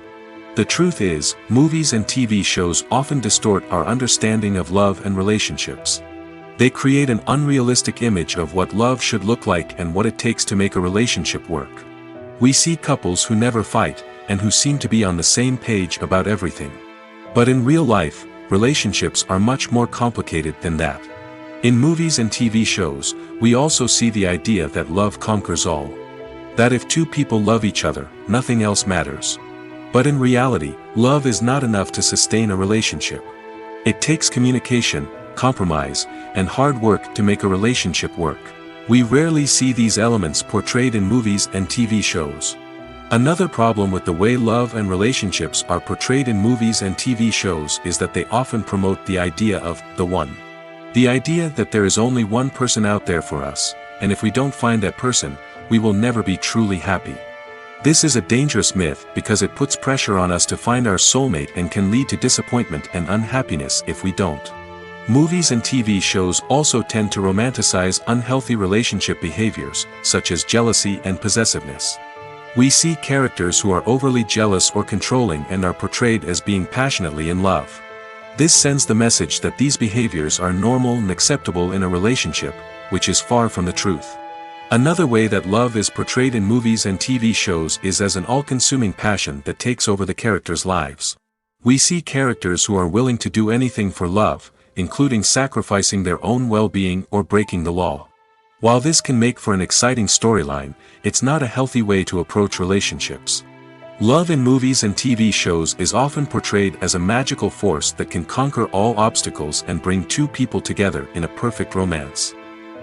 The truth is, movies and TV shows often distort our understanding of love and relationships. They create an unrealistic image of what love should look like and what it takes to make a relationship work. We see couples who never fight, and who seem to be on the same page about everything. But in real life, relationships are much more complicated than that. In movies and TV shows, we also see the idea that love conquers all. That if two people love each other, nothing else matters. But in reality, love is not enough to sustain a relationship. It takes communication, compromise, and hard work to make a relationship work. We rarely see these elements portrayed in movies and TV shows. Another problem with the way love and relationships are portrayed in movies and TV shows is that they often promote the idea of the one. The idea that there is only one person out there for us, and if we don't find that person, we will never be truly happy. This is a dangerous myth because it puts pressure on us to find our soulmate and can lead to disappointment and unhappiness if we don't. Movies and TV shows also tend to romanticize unhealthy relationship behaviors, such as jealousy and possessiveness. We see characters who are overly jealous or controlling and are portrayed as being passionately in love. This sends the message that these behaviors are normal and acceptable in a relationship, which is far from the truth. Another way that love is portrayed in movies and TV shows is as an all-consuming passion that takes over the characters' lives. We see characters who are willing to do anything for love, including sacrificing their own well-being or breaking the law. While this can make for an exciting storyline, it's not a healthy way to approach relationships. Love in movies and TV shows is often portrayed as a magical force that can conquer all obstacles and bring two people together in a perfect romance.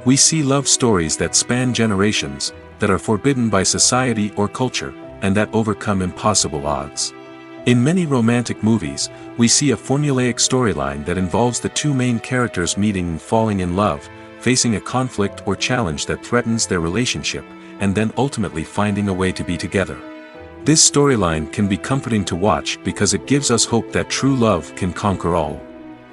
We see love stories that span generations, that are forbidden by society or culture, and that overcome impossible odds. In many romantic movies, we see a formulaic storyline that involves the two main characters meeting and falling in love, facing a conflict or challenge that threatens their relationship, and then ultimately finding a way to be together. This storyline can be comforting to watch because it gives us hope that true love can conquer all.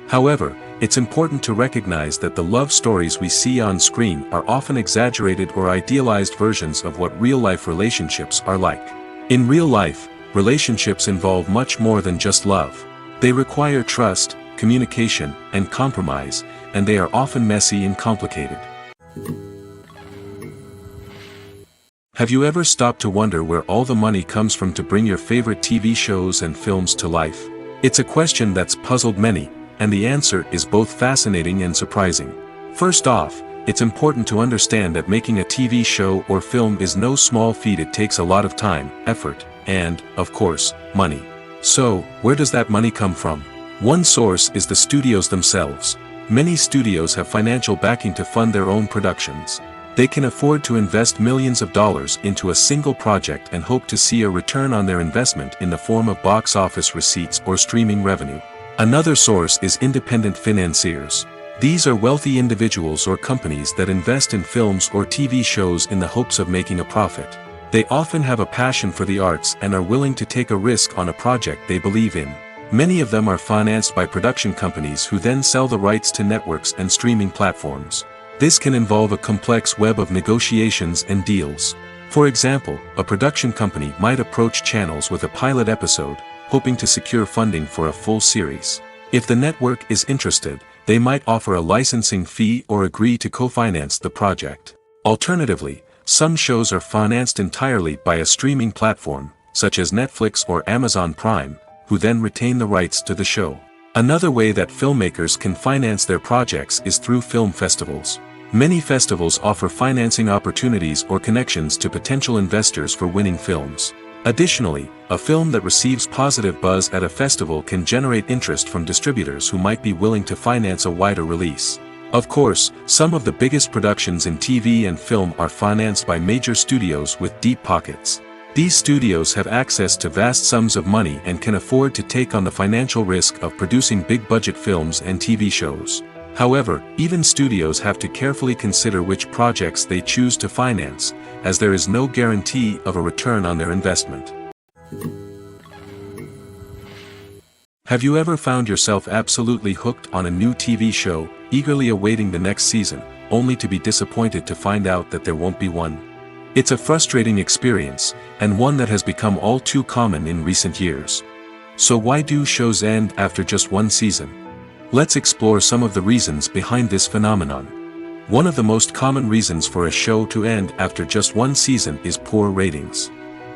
However, it's important to recognize that the love stories we see on screen are often exaggerated or idealized versions of what real-life relationships are like. In real life, relationships involve much more than just love. They require trust, communication, and compromise, and they are often messy and complicated. Have you ever stopped to wonder where all the money comes from to bring your favorite TV shows and films to life? It's a question that's puzzled many, and the answer is both fascinating and surprising. First off, it's important to understand that making a TV show or film is no small feat. It takes a lot of time, effort, and, of course, money. So, where does that money come from? One source is the studios themselves. Many studios have financial backing to fund their own productions. They can afford to invest millions of dollars into a single project and hope to see a return on their investment in the form of box office receipts or streaming revenue. Another source is independent financiers. These are wealthy individuals or companies that invest in films or TV shows in the hopes of making a profit. They often have a passion for the arts and are willing to take a risk on a project they believe in. Many of them are financed by production companies who then sell the rights to networks and streaming platforms. This can involve a complex web of negotiations and deals. For example, a production company might approach channels with a pilot episode, hoping to secure funding for a full series. If the network is interested, they might offer a licensing fee or agree to co-finance the project. Alternatively, some shows are financed entirely by a streaming platform, such as Netflix or Amazon Prime, who then retain the rights to the show. Another way that filmmakers can finance their projects is through film festivals. Many festivals offer financing opportunities or connections to potential investors for winning films. Additionally, a film that receives positive buzz at a festival can generate interest from distributors who might be willing to finance a wider release. Of course, some of the biggest productions in TV and film are financed by major studios with deep pockets. These studios have access to vast sums of money and can afford to take on the financial risk of producing big-budget films and TV shows. However, even studios have to carefully consider which projects they choose to finance, as there is no guarantee of a return on their investment. Have you ever found yourself absolutely hooked on a new TV show, eagerly awaiting the next season, only to be disappointed to find out that there won't be one? It's a frustrating experience, and one that has become all too common in recent years. So why do shows end after just one season? Let's explore some of the reasons behind this phenomenon. One of the most common reasons for a show to end after just one season is poor ratings.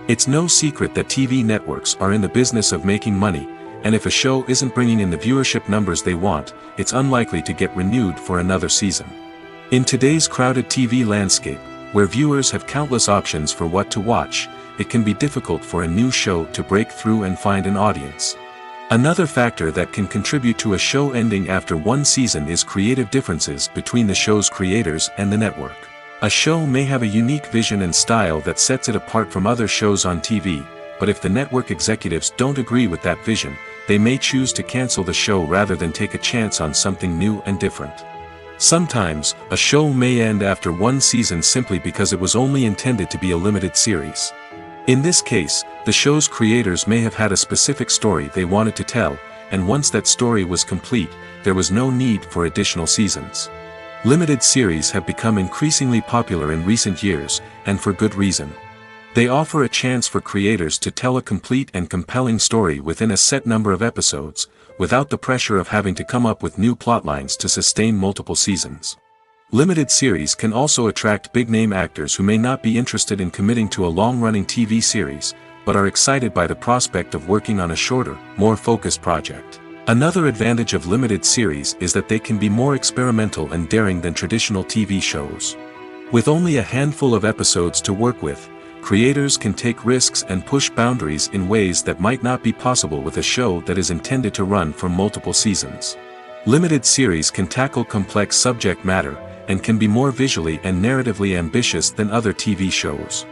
It's no secret that TV networks are in the business of making money, and if a show isn't bringing in the viewership numbers they want, it's unlikely to get renewed for another season. In today's crowded TV landscape, where viewers have countless options for what to watch, it can be difficult for a new show to break through and find an audience. Another factor that can contribute to a show ending after one season is creative differences between the show's creators and the network. A show may have a unique vision and style that sets it apart from other shows on TV, but if the network executives don't agree with that vision, they may choose to cancel the show rather than take a chance on something new and different. Sometimes, a show may end after one season simply because it was only intended to be a limited series. In this case, the show's creators may have had a specific story they wanted to tell, and once that story was complete, there was no need for additional seasons. Limited series have become increasingly popular in recent years, and for good reason. They offer a chance for creators to tell a complete and compelling story within a set number of episodes, without the pressure of having to come up with new plotlines to sustain multiple seasons. Limited series can also attract big-name actors who may not be interested in committing to a long-running TV series, but are excited by the prospect of working on a shorter, more focused project. Another advantage of limited series is that they can be more experimental and daring than traditional TV shows. With only a handful of episodes to work with, creators can take risks and push boundaries in ways that might not be possible with a show that is intended to run for multiple seasons. Limited series can tackle complex subject matter, and can be more visually and narratively ambitious than other TV shows.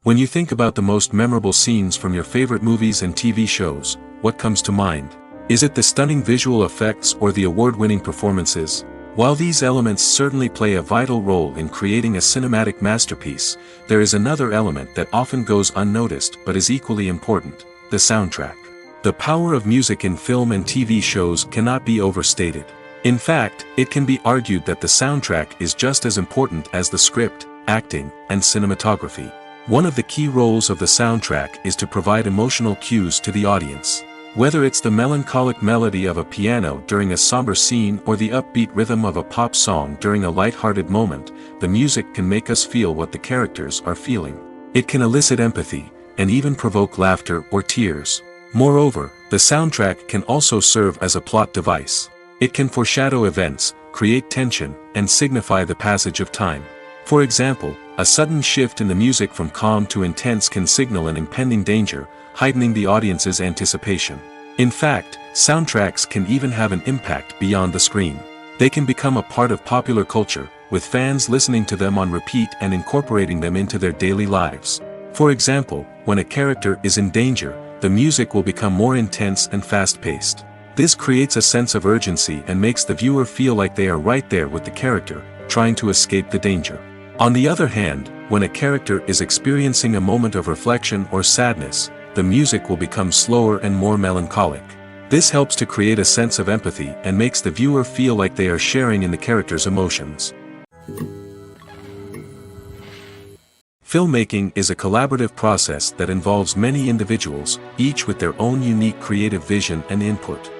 When you think about the most memorable scenes from your favorite movies and TV shows, what comes to mind? Is it the stunning visual effects or the award-winning performances? While these elements certainly play a vital role in creating a cinematic masterpiece, there is another element that often goes unnoticed but is equally important: the soundtrack. The power of music in film and TV shows cannot be overstated. In fact, it can be argued that the soundtrack is just as important as the script, acting, and cinematography. One of the key roles of the soundtrack is to provide emotional cues to the audience. Whether it's the melancholic melody of a piano during a somber scene or the upbeat rhythm of a pop song during a light-hearted moment, the music can make us feel what the characters are feeling. It can elicit empathy, and even provoke laughter or tears. Moreover, the soundtrack can also serve as a plot device. It can foreshadow events, create tension, and signify the passage of time. For example, a sudden shift in the music from calm to intense can signal an impending danger, heightening the audience's anticipation. In fact, soundtracks can even have an impact beyond the screen. They can become a part of popular culture, with fans listening to them on repeat and incorporating them into their daily lives. For example, when a character is in danger, the music will become more intense and fast-paced. This creates a sense of urgency and makes the viewer feel like they are right there with the character, trying to escape the danger. On the other hand, when a character is experiencing a moment of reflection or sadness, the music will become slower and more melancholic. This helps to create a sense of empathy and makes the viewer feel like they are sharing in the character's emotions. Filmmaking is a collaborative process that involves many individuals, each with their own unique creative vision and input.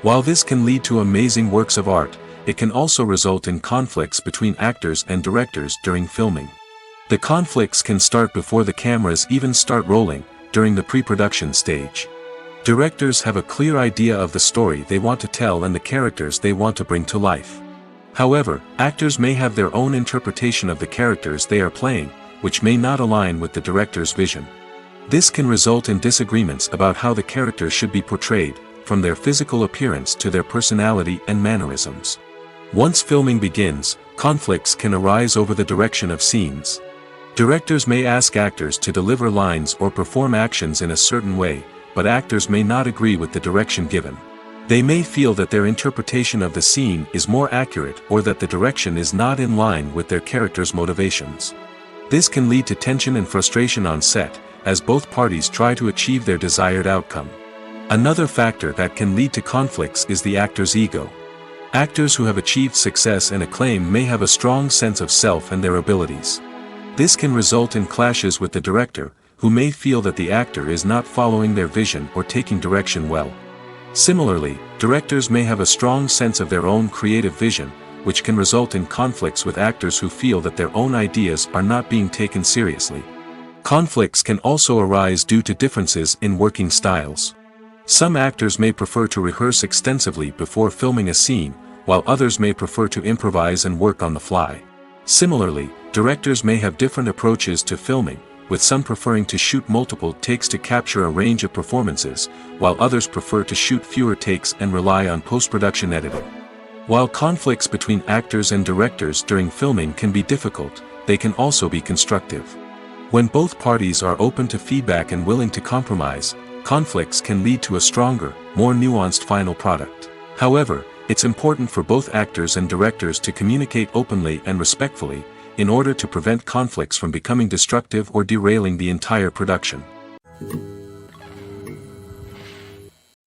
While this can lead to amazing works of art, it can also result in conflicts between actors and directors during filming. The conflicts can start before the cameras even start rolling, during the pre-production stage. Directors have a clear idea of the story they want to tell and the characters they want to bring to life. However, actors may have their own interpretation of the characters they are playing, which may not align with the director's vision. This can result in disagreements about how the characters should be portrayed, from their physical appearance to their personality and mannerisms. Once filming begins, conflicts can arise over the direction of scenes. Directors may ask actors to deliver lines or perform actions in a certain way, but actors may not agree with the direction given. They may feel that their interpretation of the scene is more accurate or that the direction is not in line with their character's motivations. This can lead to tension and frustration on set, as both parties try to achieve their desired outcome. Another factor that can lead to conflicts is the actor's ego. Actors who have achieved success and acclaim may have a strong sense of self and their abilities. This can result in clashes with the director, who may feel that the actor is not following their vision or taking direction well. Similarly, directors may have a strong sense of their own creative vision, which can result in conflicts with actors who feel that their own ideas are not being taken seriously. Conflicts can also arise due to differences in working styles. Some actors may prefer to rehearse extensively before filming a scene, while others may prefer to improvise and work on the fly. Similarly, directors may have different approaches to filming, with some preferring to shoot multiple takes to capture a range of performances, while others prefer to shoot fewer takes and rely on post-production editing. While conflicts between actors and directors during filming can be difficult, they can also be constructive. When both parties are open to feedback and willing to compromise, conflicts can lead to a stronger, more nuanced final product. However, it's important for both actors and directors to communicate openly and respectfully, in order to prevent conflicts from becoming destructive or derailing the entire production.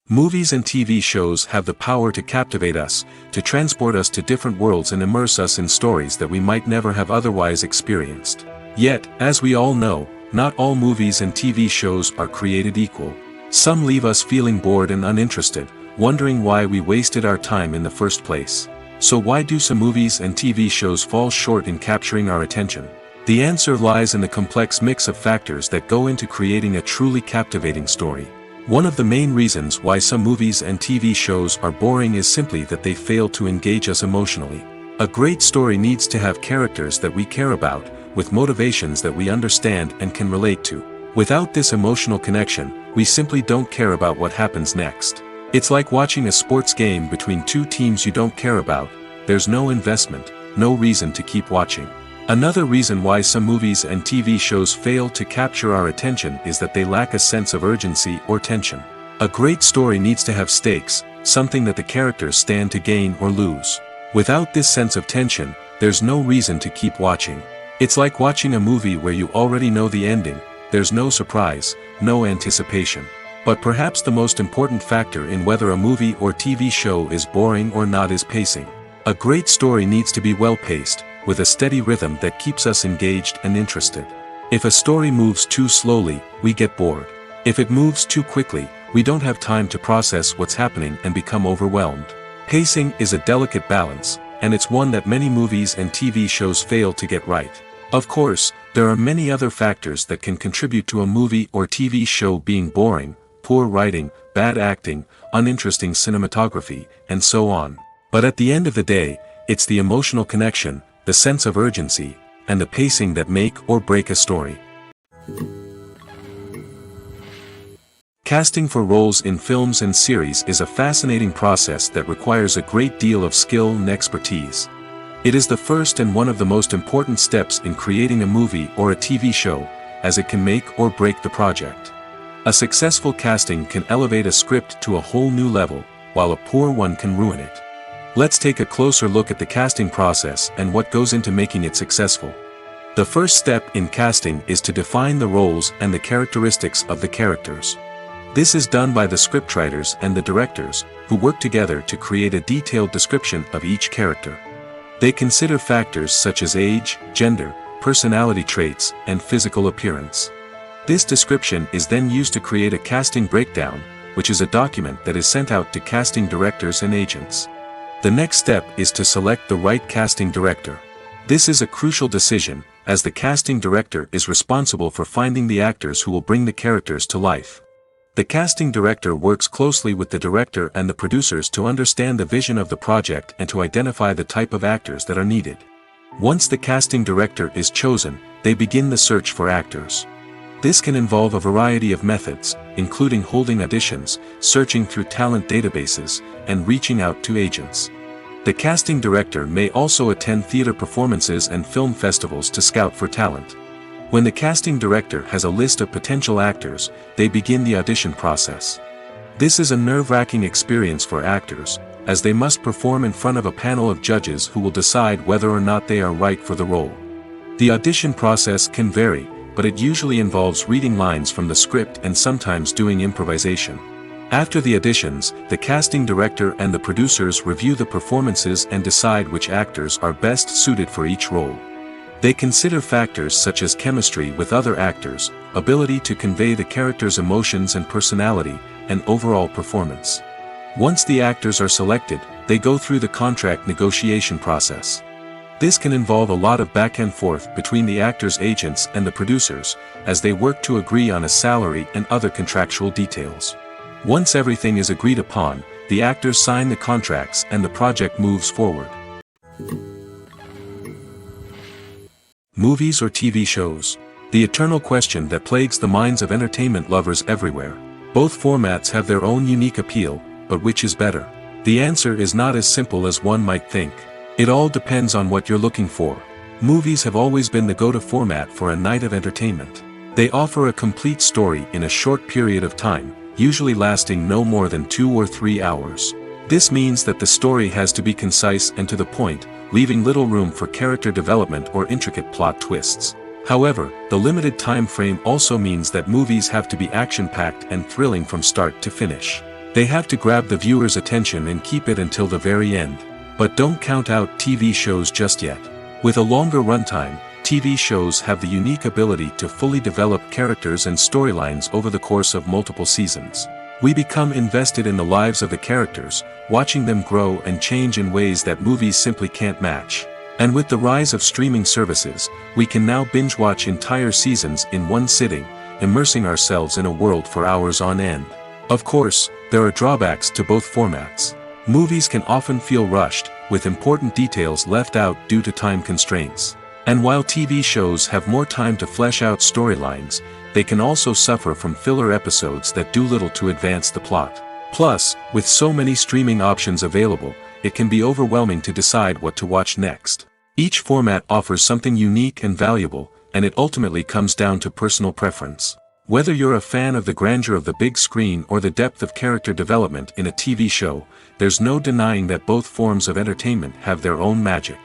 Movies and TV shows have the power to captivate us, to transport us to different worlds and immerse us in stories that we might never have otherwise experienced. Yet, as we all know, not all movies and TV shows are created equal. Some leave us feeling bored and uninterested, wondering why we wasted our time in the first place. So why do some movies and TV shows fall short in capturing our attention? The answer lies in the complex mix of factors that go into creating a truly captivating story. One of the main reasons why some movies and TV shows are boring is simply that they fail to engage us emotionally. A great story needs to have characters that we care about, with motivations that we understand and can relate to. Without this emotional connection, we simply don't care about what happens next. It's like watching a sports game between two teams you don't care about. There's no investment, no reason to keep watching. Another reason why some movies and TV shows fail to capture our attention is that they lack a sense of urgency or tension. A great story needs to have stakes, something that the characters stand to gain or lose. Without this sense of tension, there's no reason to keep watching. It's like watching a movie where you already know the ending. There's no surprise, no anticipation. But perhaps the most important factor in whether a movie or TV show is boring or not is pacing. A great story needs to be well-paced, with a steady rhythm that keeps us engaged and interested. If a story moves too slowly, we get bored. If it moves too quickly, we don't have time to process what's happening and become overwhelmed. Pacing is a delicate balance, and it's one that many movies and TV shows fail to get right. Of course, there are many other factors that can contribute to a movie or TV show being boring: poor writing, bad acting, uninteresting cinematography, and so on. But at the end of the day, it's the emotional connection, the sense of urgency, and the pacing that make or break a story. Casting for roles in films and series is a fascinating process that requires a great deal of skill and expertise. It is the first and one of the most important steps in creating a movie or a TV show, as it can make or break the project. A successful casting can elevate a script to a whole new level, while a poor one can ruin it. Let's take a closer look at the casting process and what goes into making it successful. The first step in casting is to define the roles and the characteristics of the characters. This is done by the scriptwriters and the directors, who work together to create a detailed description of each character. They consider factors such as age, gender, personality traits, and physical appearance. This description is then used to create a casting breakdown, which is a document that is sent out to casting directors and agents. The next step is to select the right casting director. This is a crucial decision, as the casting director is responsible for finding the actors who will bring the characters to life. The casting director works closely with the director and the producers to understand the vision of the project and to identify the type of actors that are needed. Once the casting director is chosen, they begin the search for actors. This can involve a variety of methods, including holding auditions, searching through talent databases, and reaching out to agents. The casting director may also attend theater performances and film festivals to scout for talent. When the casting director has a list of potential actors, they begin the audition process. This is a nerve-wracking experience for actors, as they must perform in front of a panel of judges who will decide whether or not they are right for the role. The audition process can vary, but it usually involves reading lines from the script and sometimes doing improvisation. After the auditions, the casting director and the producers review the performances and decide which actors are best suited for each role. They consider factors such as chemistry with other actors, ability to convey the character's emotions and personality, and overall performance. Once the actors are selected, they go through the contract negotiation process. This can involve a lot of back and forth between the actors' agents and the producers, as they work to agree on a salary and other contractual details. Once everything is agreed upon, the actors sign the contracts and the project moves forward. Movies or TV shows? The eternal question that plagues the minds of entertainment lovers everywhere. Both formats have their own unique appeal, but which is better? The answer is not as simple as one might think. It all depends on what you're looking for. Movies have always been the go-to format for a night of entertainment. They offer a complete story in a short period of time, usually lasting no more than 2 or 3 hours. This means that the story has to be concise and to the point, leaving little room for character development or intricate plot twists. However, the limited time frame also means that movies have to be action-packed and thrilling from start to finish. They have to grab the viewer's attention and keep it until the very end. But don't count out TV shows just yet. With a longer runtime, TV shows have the unique ability to fully develop characters and storylines over the course of multiple seasons. We become invested in the lives of the characters, watching them grow and change in ways that movies simply can't match. And with the rise of streaming services, we can now binge-watch entire seasons in one sitting, immersing ourselves in a world for hours on end. Of course, there are drawbacks to both formats. Movies can often feel rushed, with important details left out due to time constraints. And while TV shows have more time to flesh out storylines, they can also suffer from filler episodes that do little to advance the plot. Plus, with so many streaming options available, it can be overwhelming to decide what to watch next. Each format offers something unique and valuable, and it ultimately comes down to personal preference. Whether you're a fan of the grandeur of the big screen or the depth of character development in a TV show, there's no denying that both forms of entertainment have their own magic.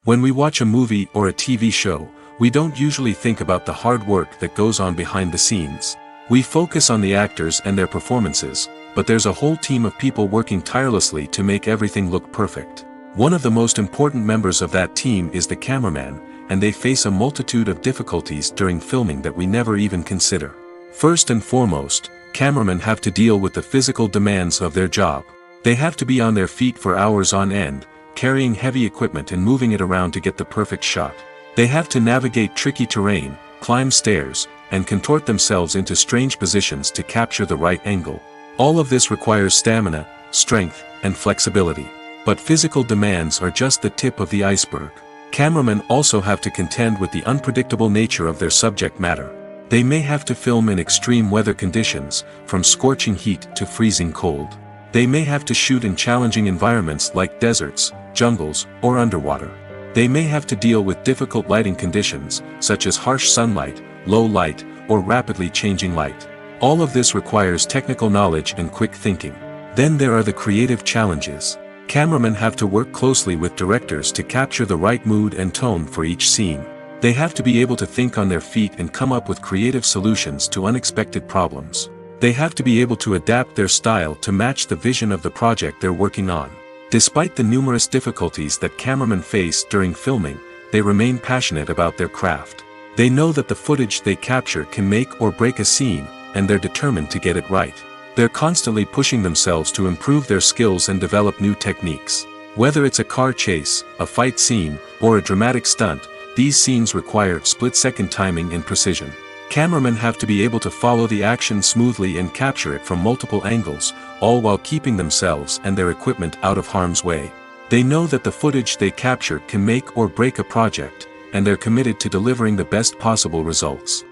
When we watch a movie or a TV show, we don't usually think about the hard work that goes on behind the scenes. We focus on the actors and their performances, but there's a whole team of people working tirelessly to make everything look perfect. One of the most important members of that team is the cameraman, and they face a multitude of difficulties during filming that we never even consider. First and foremost, cameramen have to deal with the physical demands of their job. They have to be on their feet for hours on end, carrying heavy equipment and moving it around to get the perfect shot. They have to navigate tricky terrain, climb stairs, and contort themselves into strange positions to capture the right angle. All of this requires stamina, strength, and flexibility. But physical demands are just the tip of the iceberg. Cameramen also have to contend with the unpredictable nature of their subject matter. They may have to film in extreme weather conditions, from scorching heat to freezing cold. They may have to shoot in challenging environments like deserts, jungles, or underwater. They may have to deal with difficult lighting conditions, such as harsh sunlight, low light, or rapidly changing light. All of this requires technical knowledge and quick thinking. Then there are the creative challenges. Cameramen have to work closely with directors to capture the right mood and tone for each scene. They have to be able to think on their feet and come up with creative solutions to unexpected problems. They have to be able to adapt their style to match the vision of the project they're working on. Despite the numerous difficulties that cameramen face during filming, they remain passionate about their craft. They know that the footage they capture can make or break a scene, and they're determined to get it right. They're constantly pushing themselves to improve their skills and develop new techniques. Whether it's a car chase, a fight scene, or a dramatic stunt, these scenes require split-second timing and precision. Cameramen have to be able to follow the action smoothly and capture it from multiple angles, all while keeping themselves and their equipment out of harm's way. They know that the footage they capture can make or break a project, and they're committed to delivering the best possible results.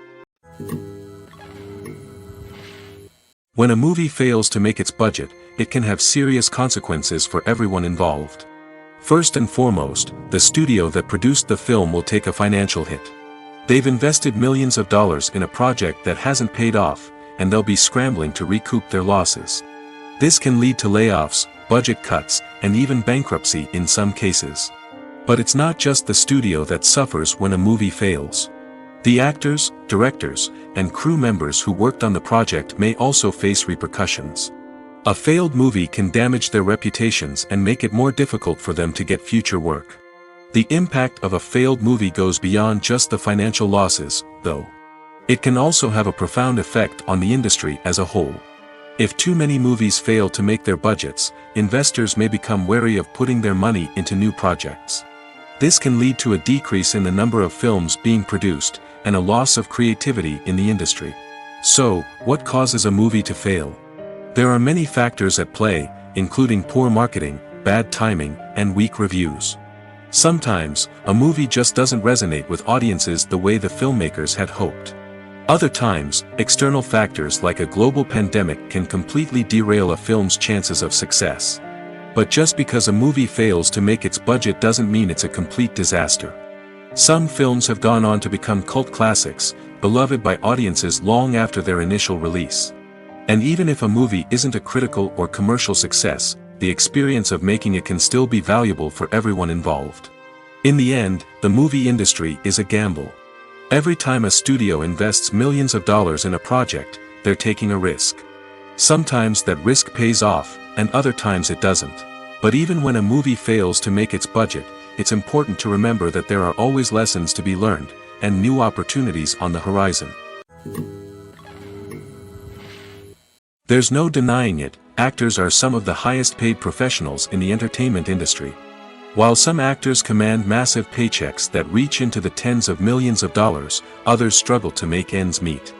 When a movie fails to make its budget, it can have serious consequences for everyone involved. First and foremost, the studio that produced the film will take a financial hit. They've invested millions of dollars in a project that hasn't paid off, and they'll be scrambling to recoup their losses. This can lead to layoffs, budget cuts, and even bankruptcy in some cases. But it's not just the studio that suffers when a movie fails. The actors, directors, and crew members who worked on the project may also face repercussions. A failed movie can damage their reputations and make it more difficult for them to get future work. The impact of a failed movie goes beyond just the financial losses, though. It can also have a profound effect on the industry as a whole. If too many movies fail to make their budgets, investors may become wary of putting their money into new projects. This can lead to a decrease in the number of films being produced, and a loss of creativity in the industry. So, what causes a movie to fail? There are many factors at play, including poor marketing, bad timing, and weak reviews. Sometimes, a movie just doesn't resonate with audiences the way the filmmakers had hoped. Other times, external factors like a global pandemic can completely derail a film's chances of success. But just because a movie fails to make its budget doesn't mean it's a complete disaster. Some films have gone on to become cult classics, beloved by audiences long after their initial release. And even if a movie isn't a critical or commercial success, the experience of making it can still be valuable for everyone involved. In the end, the movie industry is a gamble. Every time a studio invests millions of dollars in a project, they're taking a risk. Sometimes that risk pays off, and other times it doesn't. But even when a movie fails to make its budget, it's important to remember that there are always lessons to be learned, and new opportunities on the horizon. There's no denying it, actors are some of the highest paid professionals in the entertainment industry. While some actors command massive paychecks that reach into the tens of millions of dollars, others struggle to make ends meet.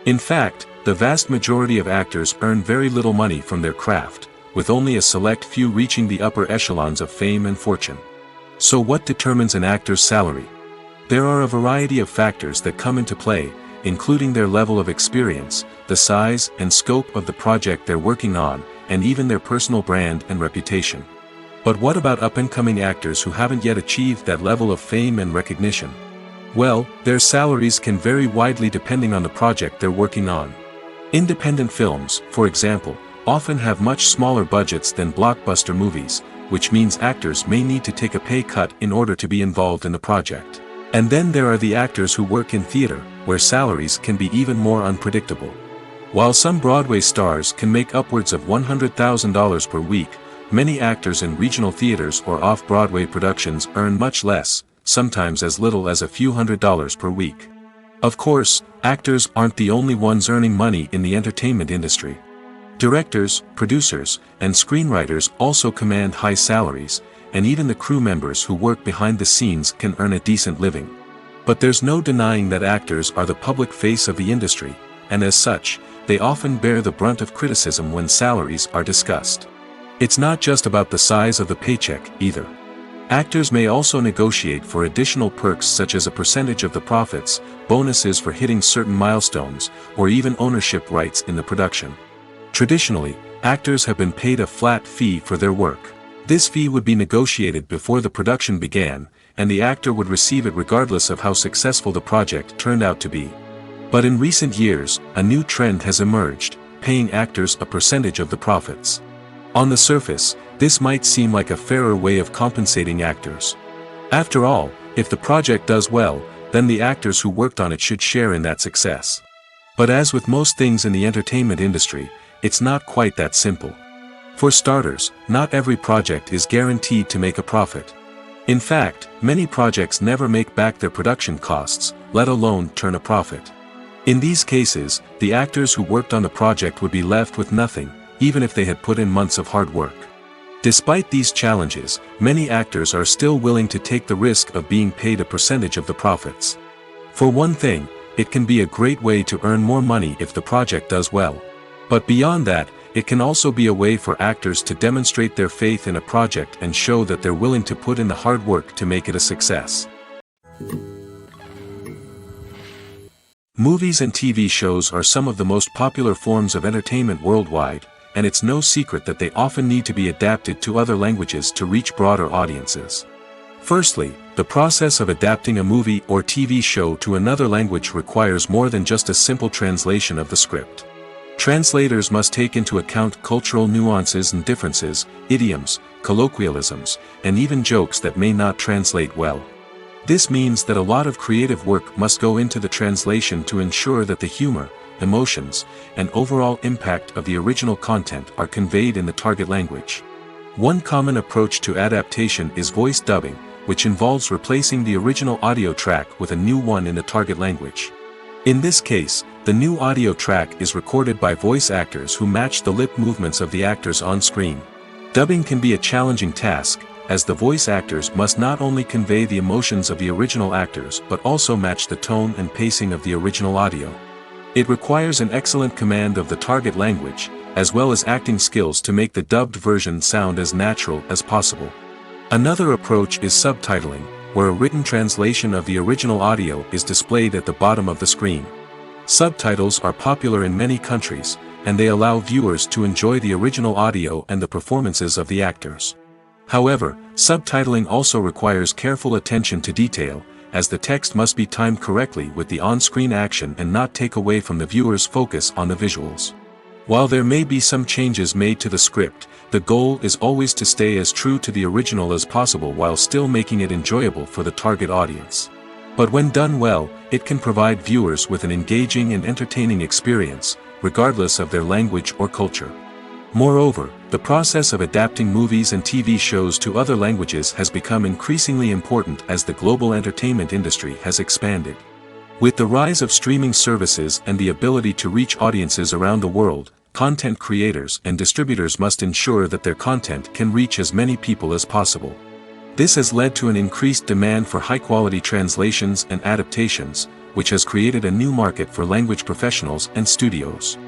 In fact, the vast majority of actors earn very little money from their craft, with only a select few reaching the upper echelons of fame and fortune. So what determines an actor's salary? There are a variety of factors that come into play, including their level of experience, the size and scope of the project they're working on, and even their personal brand and reputation. But what about up-and-coming actors who haven't yet achieved that level of fame and recognition? Well, their salaries can vary widely depending on the project they're working on. Independent films, for example, often have much smaller budgets than blockbuster movies, which means actors may need to take a pay cut in order to be involved in the project. And then there are the actors who work in theater, where salaries can be even more unpredictable. While some Broadway stars can make upwards of $100,000 per week, many actors in regional theaters or off-Broadway productions earn much less, sometimes as little as a few $100s per week. Of course, actors aren't the only ones earning money in the entertainment industry. Directors, producers, and screenwriters also command high salaries, and even the crew members who work behind the scenes can earn a decent living. But there's no denying that actors are the public face of the industry, and as such, they often bear the brunt of criticism when salaries are discussed. It's not just about the size of the paycheck, either. Actors may also negotiate for additional perks such as a percentage of the profits, bonuses for hitting certain milestones, or even ownership rights in the production. Traditionally, actors have been paid a flat fee for their work. This fee would be negotiated before the production began, and the actor would receive it regardless of how successful the project turned out to be. But in recent years, a new trend has emerged, paying actors a percentage of the profits. On the surface, This might seem like a fairer way of compensating actors. After all, if the project does well, then the actors who worked on it should share in that success. But as with most things in the entertainment industry, it's not quite that simple. For starters, not every project is guaranteed to make a profit. In fact, many projects never make back their production costs, let alone turn a profit. In these cases, the actors who worked on the project would be left with nothing, even if they had put in months of hard work. Despite these challenges, many actors are still willing to take the risk of being paid a percentage of the profits. For one thing, it can be a great way to earn more money if the project does well. But beyond that, it can also be a way for actors to demonstrate their faith in a project and show that they're willing to put in the hard work to make it a success. Movies and TV shows are some of the most popular forms of entertainment worldwide, and it's no secret that they often need to be adapted to other languages to reach broader audiences. Firstly, the process of adapting a movie or TV show to another language requires more than just a simple translation of the script. Translators must take into account cultural nuances and differences, idioms, colloquialisms, and even jokes that may not translate well. This means that a lot of creative work must go into the translation to ensure that the humor, emotions, and overall impact of the original content are conveyed in the target language. One common approach to adaptation is voice dubbing, which involves replacing the original audio track with a new one in the target language. In this case, the new audio track is recorded by voice actors who match the lip movements of the actors on screen. Dubbing can be a challenging task, as the voice actors must not only convey the emotions of the original actors but also match the tone and pacing of the original audio. It requires an excellent command of the target language, as well as acting skills to make the dubbed version sound as natural as possible. Another approach is subtitling, where a written translation of the original audio is displayed at the bottom of the screen. Subtitles are popular in many countries, and they allow viewers to enjoy the original audio and the performances of the actors. However, subtitling also requires careful attention to detail, as the text must be timed correctly with the on-screen action and not take away from the viewer's focus on the visuals. While there may be some changes made to the script, the goal is always to stay as true to the original as possible while still making it enjoyable for the target audience. But when done well, it can provide viewers with an engaging and entertaining experience, regardless of their language or culture. Moreover, the process of adapting movies and TV shows to other languages has become increasingly important as the global entertainment industry has expanded. With the rise of streaming services and the ability to reach audiences around the world, content creators and distributors must ensure that their content can reach as many people as possible. This has led to an increased demand for high-quality translations and adaptations, which has created a new market for language professionals and studios.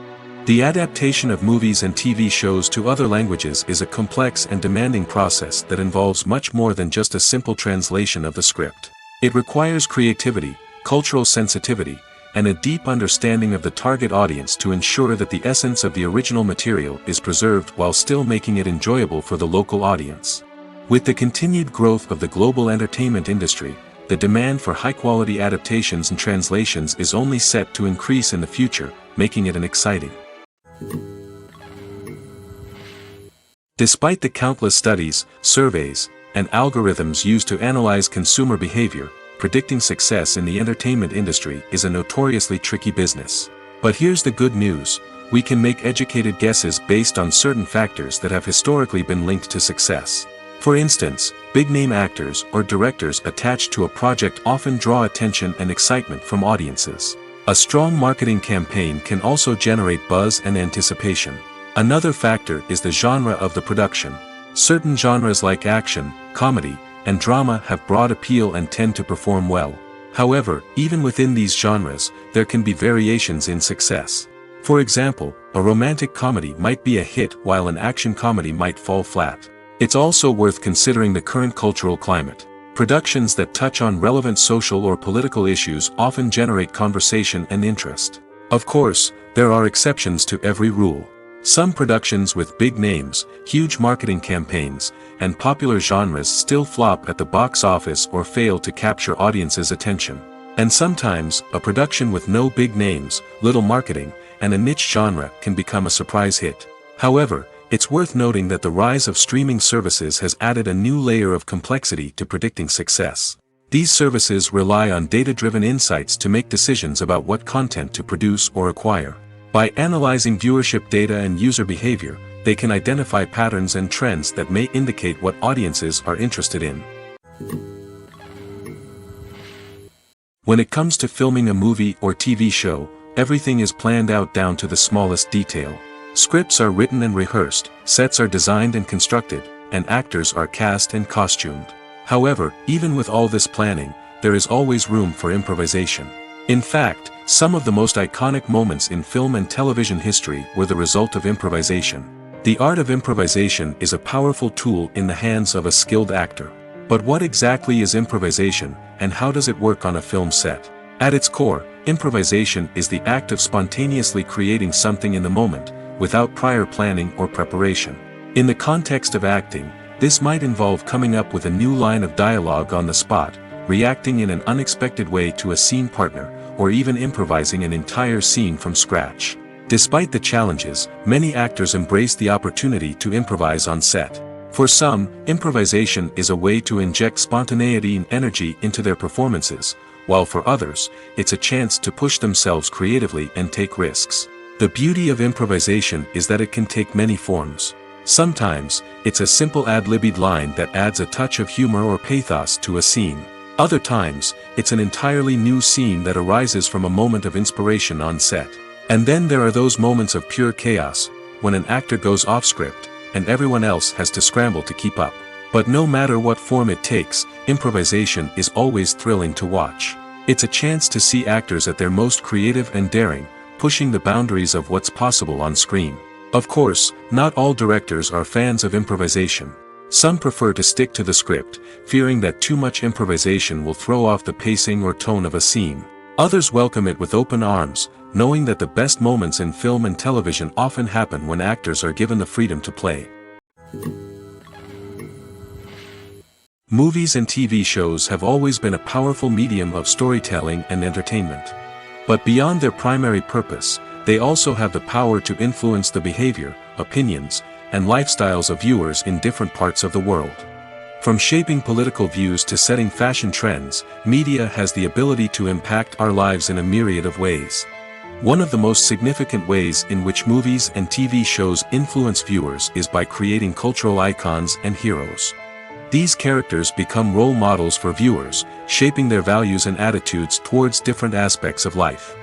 The adaptation of movies and TV shows to other languages is a complex and demanding process that involves much more than just a simple translation of the script. It requires creativity, cultural sensitivity, and a deep understanding of the target audience to ensure that the essence of the original material is preserved while still making it enjoyable for the local audience. With the continued growth of the global entertainment industry, the demand for high-quality adaptations and translations is only set to increase in the future, making it an exciting. Despite the countless studies, surveys, and algorithms used to analyze consumer behavior, predicting success in the entertainment industry is a notoriously tricky business. But here's the good news: we can make educated guesses based on certain factors that have historically been linked to success. For instance, big-name actors or directors attached to a project often draw attention and excitement from audiences. A strong marketing campaign can also generate buzz and anticipation. Another factor is the genre of the production. Certain genres like action, comedy, and drama have broad appeal and tend to perform well. However, even within these genres, there can be variations in success. For example, a romantic comedy might be a hit while an action comedy might fall flat. It's also worth considering the current cultural climate. Productions that touch on relevant social or political issues often generate conversation and interest. Of course, there are exceptions to every rule. Some productions with big names, huge marketing campaigns, and popular genres still flop at the box office or fail to capture audiences' attention. And sometimes, a production with no big names, little marketing, and a niche genre can become a surprise hit. However, It's worth noting that the rise of streaming services has added a new layer of complexity to predicting success. These services rely on data-driven insights to make decisions about what content to produce or acquire. By analyzing viewership data and user behavior, they can identify patterns and trends that may indicate what audiences are interested in. When it comes to filming a movie or TV show, everything is planned out down to the smallest detail. Scripts are written and rehearsed, sets are designed and constructed, and actors are cast and costumed. However, even with all this planning, there is always room for improvisation. In fact, some of the most iconic moments in film and television history were the result of improvisation. The art of improvisation is a powerful tool in the hands of a skilled actor. But what exactly is improvisation, and how does it work on a film set? At its core, improvisation is the act of spontaneously creating something in the moment, without prior planning or preparation. In the context of acting, this might involve coming up with a new line of dialogue on the spot, reacting in an unexpected way to a scene partner, or even improvising an entire scene from scratch. Despite the challenges, many actors embrace the opportunity to improvise on set. For some, improvisation is a way to inject spontaneity and energy into their performances, while for others, it's a chance to push themselves creatively and take risks. The beauty of improvisation is that it can take many forms. Sometimes, it's a simple ad-libbed line that adds a touch of humor or pathos to a scene. Other times, it's an entirely new scene that arises from a moment of inspiration on set. And then there are those moments of pure chaos, when an actor goes off script, and everyone else has to scramble to keep up. But no matter what form it takes, improvisation is always thrilling to watch. It's a chance to see actors at their most creative and daring, pushing the boundaries of what's possible on screen. Of course, not all directors are fans of improvisation. Some prefer to stick to the script, fearing that too much improvisation will throw off the pacing or tone of a scene. Others welcome it with open arms, knowing that the best moments in film and television often happen when actors are given the freedom to play. Movies and TV shows have always been a powerful medium of storytelling and entertainment. But beyond their primary purpose, they also have the power to influence the behavior, opinions, and lifestyles of viewers in different parts of the world. From shaping political views to setting fashion trends, media has the ability to impact our lives in a myriad of ways. One of the most significant ways in which movies and TV shows influence viewers is by creating cultural icons and heroes. These characters become role models for viewers, shaping their values and attitudes towards different aspects of life.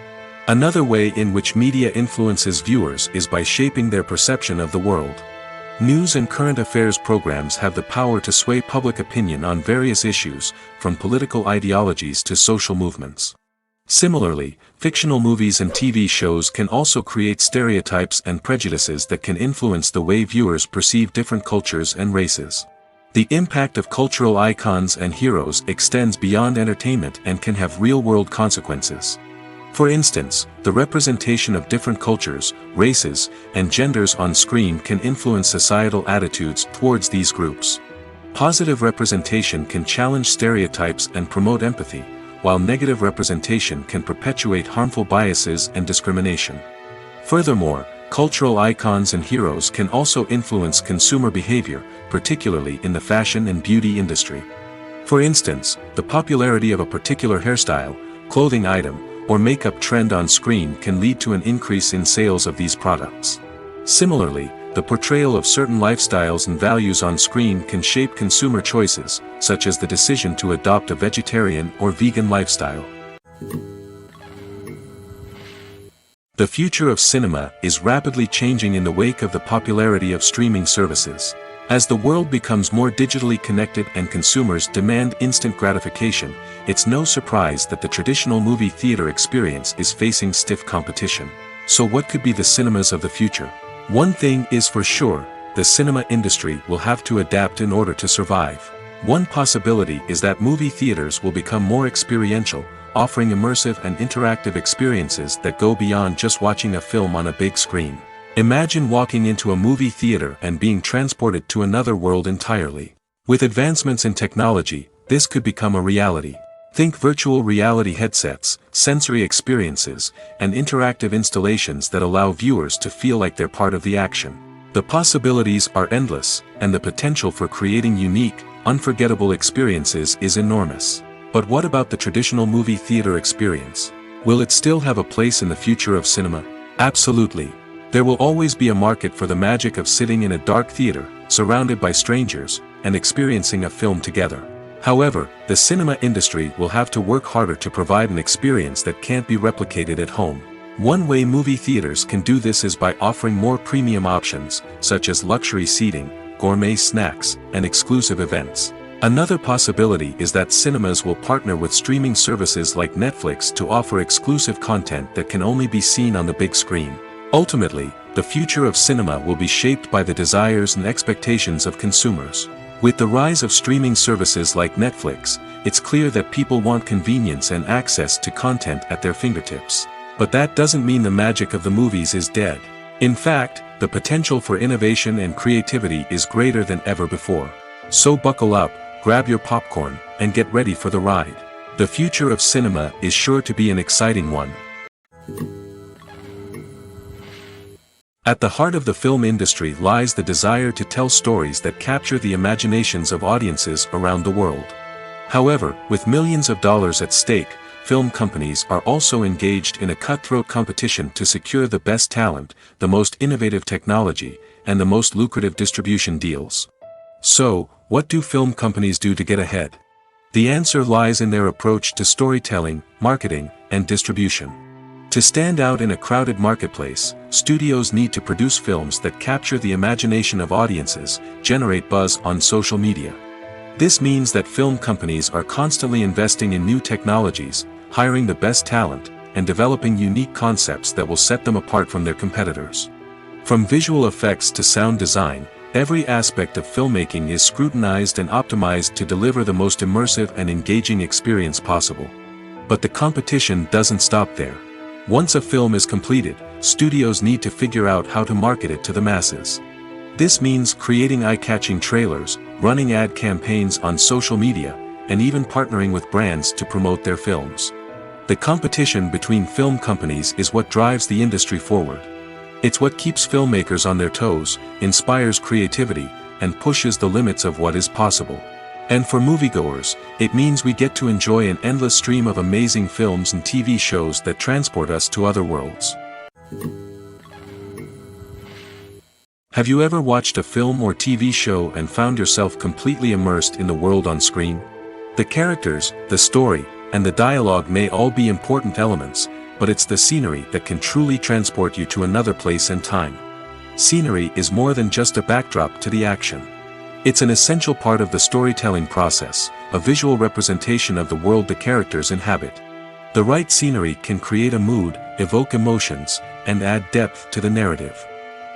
Another way in which media influences viewers is by shaping their perception of the world. News and current affairs programs have the power to sway public opinion on various issues, from political ideologies to social movements. Similarly, fictional movies and TV shows can also create stereotypes and prejudices that can influence the way viewers perceive different cultures and races. The impact of cultural icons and heroes extends beyond entertainment and can have real-world consequences. For instance, the representation of different cultures, races, and genders on screen can influence societal attitudes towards these groups. Positive representation can challenge stereotypes and promote empathy, while negative representation can perpetuate harmful biases and discrimination. Furthermore, cultural icons and heroes can also influence consumer behavior, particularly in the fashion and beauty industry. For instance, the popularity of a particular hairstyle, clothing item, or makeup trend on screen can lead to an increase in sales of these products. Similarly, the portrayal of certain lifestyles and values on screen can shape consumer choices, such as the decision to adopt a vegetarian or vegan lifestyle. The future of cinema is rapidly changing in the wake of the popularity of streaming services. As the world becomes more digitally connected and consumers demand instant gratification, it's no surprise that the traditional movie theater experience is facing stiff competition. So what could be the cinemas of the future? One thing is for sure, the cinema industry will have to adapt in order to survive. One possibility is that movie theaters will become more experiential, offering immersive and interactive experiences that go beyond just watching a film on a big screen. Imagine walking into a movie theater and being transported to another world entirely. With advancements in technology, this could become a reality. Think virtual reality headsets, sensory experiences, and interactive installations that allow viewers to feel like they're part of the action. The possibilities are endless, and the potential for creating unique, unforgettable experiences is enormous. But what about the traditional movie theater experience? Will it still have a place in the future of cinema? Absolutely. There will always be a market for the magic of sitting in a dark theater, surrounded by strangers, and experiencing a film together. However, the cinema industry will have to work harder to provide an experience that can't be replicated at home. One way movie theaters can do this is by offering more premium options, such as luxury seating, gourmet snacks, and exclusive events. Another possibility is that cinemas will partner with streaming services like Netflix to offer exclusive content that can only be seen on the big screen. Ultimately, the future of cinema will be shaped by the desires and expectations of consumers. With the rise of streaming services like Netflix, it's clear that people want convenience and access to content at their fingertips. But that doesn't mean the magic of the movies is dead. In fact, the potential for innovation and creativity is greater than ever before. So buckle up, grab your popcorn, and get ready for the ride. The future of cinema is sure to be an exciting one. At the heart of the film industry lies the desire to tell stories that capture the imaginations of audiences around the world. However, with millions of dollars at stake, film companies are also engaged in a cutthroat competition to secure the best talent, the most innovative technology, and the most lucrative distribution deals. So, what do film companies do to get ahead? The answer lies in their approach to storytelling, marketing, and distribution. To stand out in a crowded marketplace, studios need to produce films that capture the imagination of audiences, generate buzz on social media. This means that film companies are constantly investing in new technologies, hiring the best talent, and developing unique concepts that will set them apart from their competitors. From visual effects to sound design, every aspect of filmmaking is scrutinized and optimized to deliver the most immersive and engaging experience possible. But the competition doesn't stop there. Once a film is completed, studios need to figure out how to market it to the masses. This means creating eye-catching trailers, running ad campaigns on social media, and even partnering with brands to promote their films. The competition between film companies is what drives the industry forward. It's what keeps filmmakers on their toes, inspires creativity, and pushes the limits of what is possible. And for moviegoers, it means we get to enjoy an endless stream of amazing films and TV shows that transport us to other worlds. Have you ever watched a film or TV show and found yourself completely immersed in the world on screen? The characters, the story, and the dialogue may all be important elements, but it's the scenery that can truly transport you to another place and time. Scenery is more than just a backdrop to the action. It's an essential part of the storytelling process, a visual representation of the world the characters inhabit. The right scenery can create a mood, evoke emotions, and add depth to the narrative.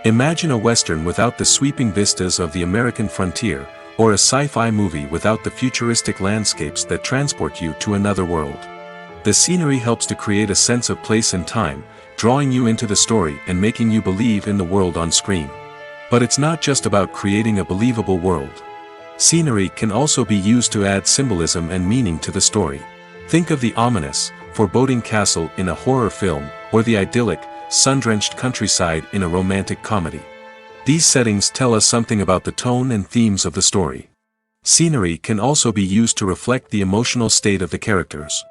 Imagine a Western without the sweeping vistas of the American frontier, or a sci-fi movie without the futuristic landscapes that transport you to another world. The scenery helps to create a sense of place and time, drawing you into the story and making you believe in the world on screen. But it's not just about creating a believable world. Scenery can also be used to add symbolism and meaning to the story. Think of the ominous, foreboding castle in a horror film, or the idyllic, sun-drenched countryside in a romantic comedy. These settings tell us something about the tone and themes of the story. Scenery can also be used to reflect the emotional state of the characters.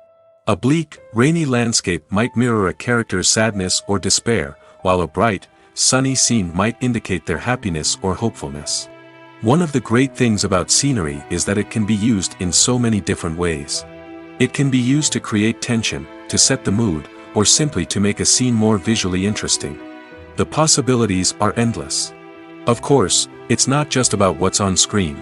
A bleak, rainy landscape might mirror a character's sadness or despair, while a bright, sunny scene might indicate their happiness or hopefulness. One of the great things about scenery is that it can be used in so many different ways. It can be used to create tension, to set the mood, or simply to make a scene more visually interesting. The possibilities are endless. Of course, it's not just about what's on screen.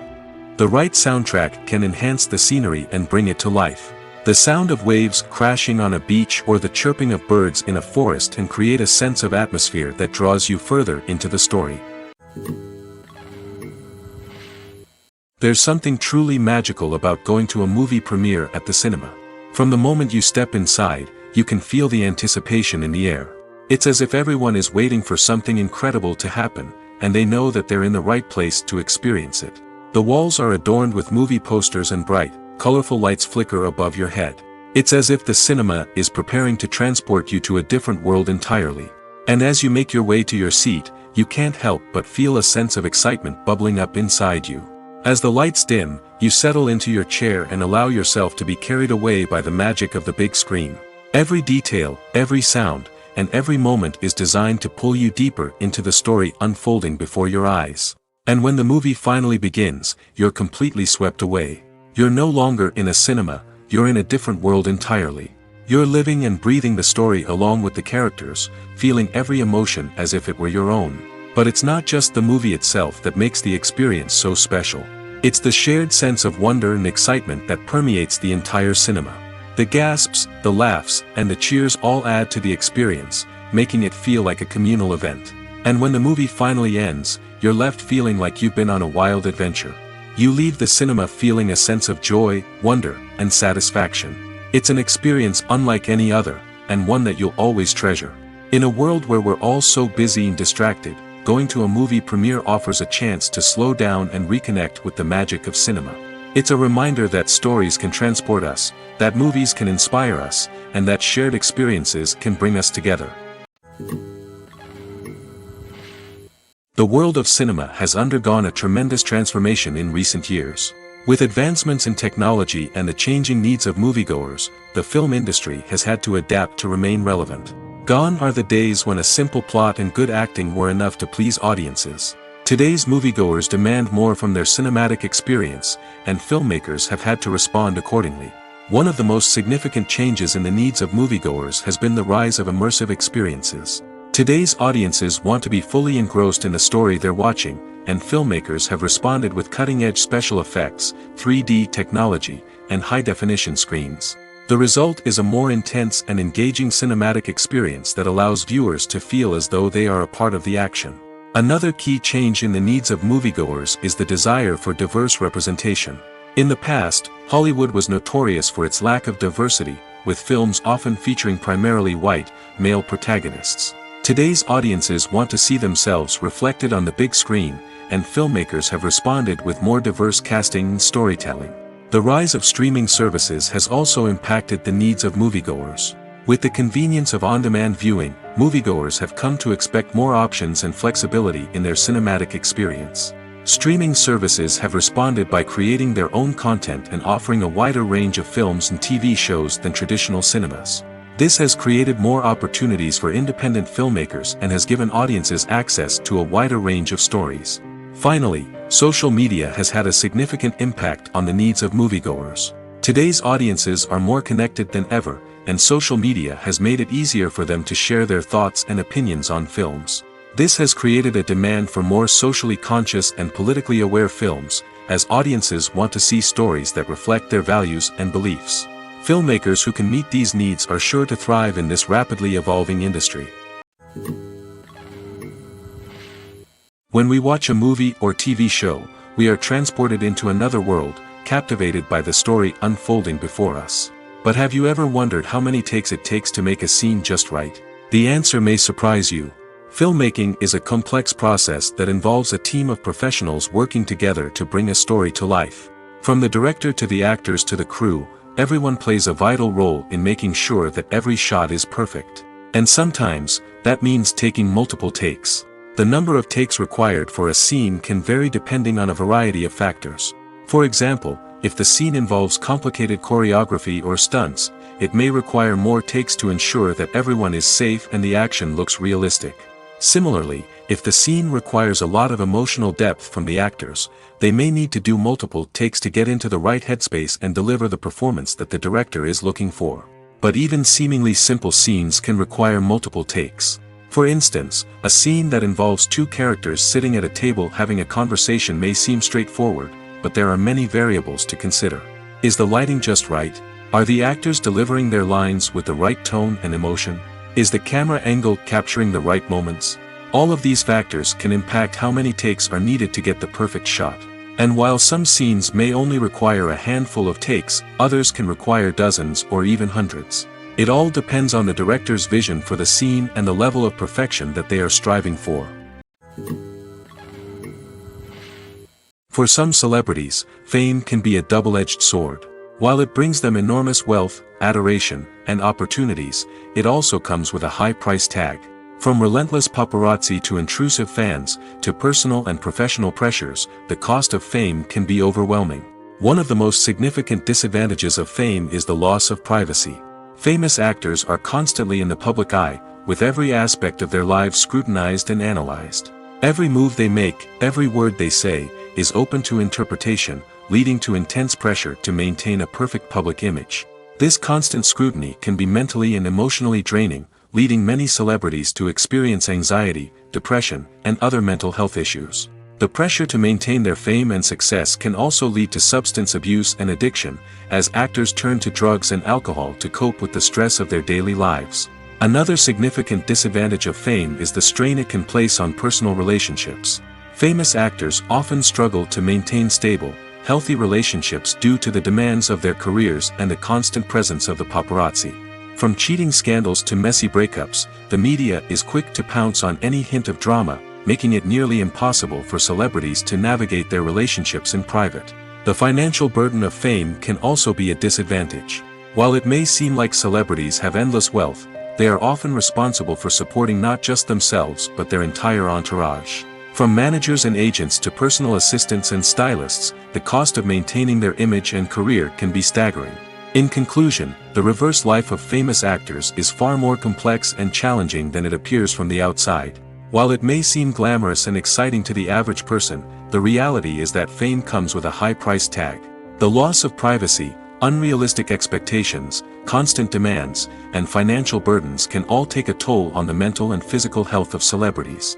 The right soundtrack can enhance the scenery and bring it to life. The sound of waves crashing on a beach or the chirping of birds in a forest can create a sense of atmosphere that draws you further into the story. There's something truly magical about going to a movie premiere at the cinema. From the moment you step inside, you can feel the anticipation in the air. It's as if everyone is waiting for something incredible to happen, and they know that they're in the right place to experience it. The walls are adorned with movie posters and bright, colorful lights flicker above your head. It's as if the cinema is preparing to transport you to a different world entirely. And as you make your way to your seat, you can't help but feel a sense of excitement bubbling up inside you. As the lights dim, you settle into your chair and allow yourself to be carried away by the magic of the big screen. Every detail, every sound, and every moment is designed to pull you deeper into the story unfolding before your eyes. And when the movie finally begins, you're completely swept away. You're no longer in a cinema, you're in a different world entirely. You're living and breathing the story along with the characters, feeling every emotion as if it were your own. But it's not just the movie itself that makes the experience so special. It's the shared sense of wonder and excitement that permeates the entire cinema. The gasps, the laughs, and the cheers all add to the experience, making it feel like a communal event. And when the movie finally ends, you're left feeling like you've been on a wild adventure. You leave the cinema feeling a sense of joy, wonder, and satisfaction. It's an experience unlike any other, and one that you'll always treasure. In a world where we're all so busy and distracted, going to a movie premiere offers a chance to slow down and reconnect with the magic of cinema. It's a reminder that stories can transport us, that movies can inspire us, and that shared experiences can bring us together. The world of cinema has undergone a tremendous transformation in recent years. With advancements in technology and the changing needs of moviegoers, the film industry has had to adapt to remain relevant. Gone are the days when a simple plot and good acting were enough to please audiences. Today's moviegoers demand more from their cinematic experience, and filmmakers have had to respond accordingly. One of the most significant changes in the needs of moviegoers has been the rise of immersive experiences. Today's audiences want to be fully engrossed in the story they're watching, and filmmakers have responded with cutting-edge special effects, 3D technology, and high-definition screens. The result is a more intense and engaging cinematic experience that allows viewers to feel as though they are a part of the action. Another key change in the needs of moviegoers is the desire for diverse representation. In the past, Hollywood was notorious for its lack of diversity, with films often featuring primarily white, male protagonists. Today's audiences want to see themselves reflected on the big screen, and filmmakers have responded with more diverse casting and storytelling. The rise of streaming services has also impacted the needs of moviegoers. With the convenience of on-demand viewing, moviegoers have come to expect more options and flexibility in their cinematic experience. Streaming services have responded by creating their own content and offering a wider range of films and TV shows than traditional cinemas. This has created more opportunities for independent filmmakers and has given audiences access to a wider range of stories. Finally, social media has had a significant impact on the needs of moviegoers. Today's audiences are more connected than ever, and social media has made it easier for them to share their thoughts and opinions on films. This has created a demand for more socially conscious and politically aware films, as audiences want to see stories that reflect their values and beliefs. Filmmakers who can meet these needs are sure to thrive in this rapidly evolving industry. When we watch a movie or TV show, we are transported into another world, captivated by the story unfolding before us. But have you ever wondered how many takes it takes to make a scene just right? The answer may surprise you. Filmmaking is a complex process that involves a team of professionals working together to bring a story to life. From the director to the actors to the crew, everyone plays a vital role in making sure that every shot is perfect. And sometimes, that means taking multiple takes. The number of takes required for a scene can vary depending on a variety of factors. For example, if the scene involves complicated choreography or stunts, it may require more takes to ensure that everyone is safe and the action looks realistic. Similarly, if the scene requires a lot of emotional depth from the actors, they may need to do multiple takes to get into the right headspace and deliver the performance that the director is looking for. But even seemingly simple scenes can require multiple takes. For instance, a scene that involves two characters sitting at a table having a conversation may seem straightforward, but there are many variables to consider. Is the lighting just right? Are the actors delivering their lines with the right tone and emotion? Is the camera angle capturing the right moments? All of these factors can impact how many takes are needed to get the perfect shot. And while some scenes may only require a handful of takes, others can require dozens or even hundreds. It all depends on the director's vision for the scene and the level of perfection that they are striving for. For some celebrities, fame can be a double-edged sword. While it brings them enormous wealth, adoration, and opportunities, it also comes with a high price tag. From relentless paparazzi to intrusive fans, to personal and professional pressures, the cost of fame can be overwhelming. One of the most significant disadvantages of fame is the loss of privacy. Famous actors are constantly in the public eye, with every aspect of their lives scrutinized and analyzed. Every move they make, every word they say, is open to interpretation, leading to intense pressure to maintain a perfect public image. This constant scrutiny can be mentally and emotionally draining, leading many celebrities to experience anxiety, depression, and other mental health issues. The pressure to maintain their fame and success can also lead to substance abuse and addiction, as actors turn to drugs and alcohol to cope with the stress of their daily lives. Another significant disadvantage of fame is the strain it can place on personal relationships. Famous actors often struggle to maintain stable, healthy relationships due to the demands of their careers and the constant presence of the paparazzi. From cheating scandals to messy breakups, the media is quick to pounce on any hint of drama, making it nearly impossible for celebrities to navigate their relationships in private. The financial burden of fame can also be a disadvantage. While it may seem like celebrities have endless wealth, they are often responsible for supporting not just themselves but their entire entourage. From managers and agents to personal assistants and stylists, the cost of maintaining their image and career can be staggering. In conclusion, the reverse life of famous actors is far more complex and challenging than it appears from the outside. While it may seem glamorous and exciting to the average person, the reality is that fame comes with a high price tag. The loss of privacy, unrealistic expectations, constant demands, and financial burdens can all take a toll on the mental and physical health of celebrities.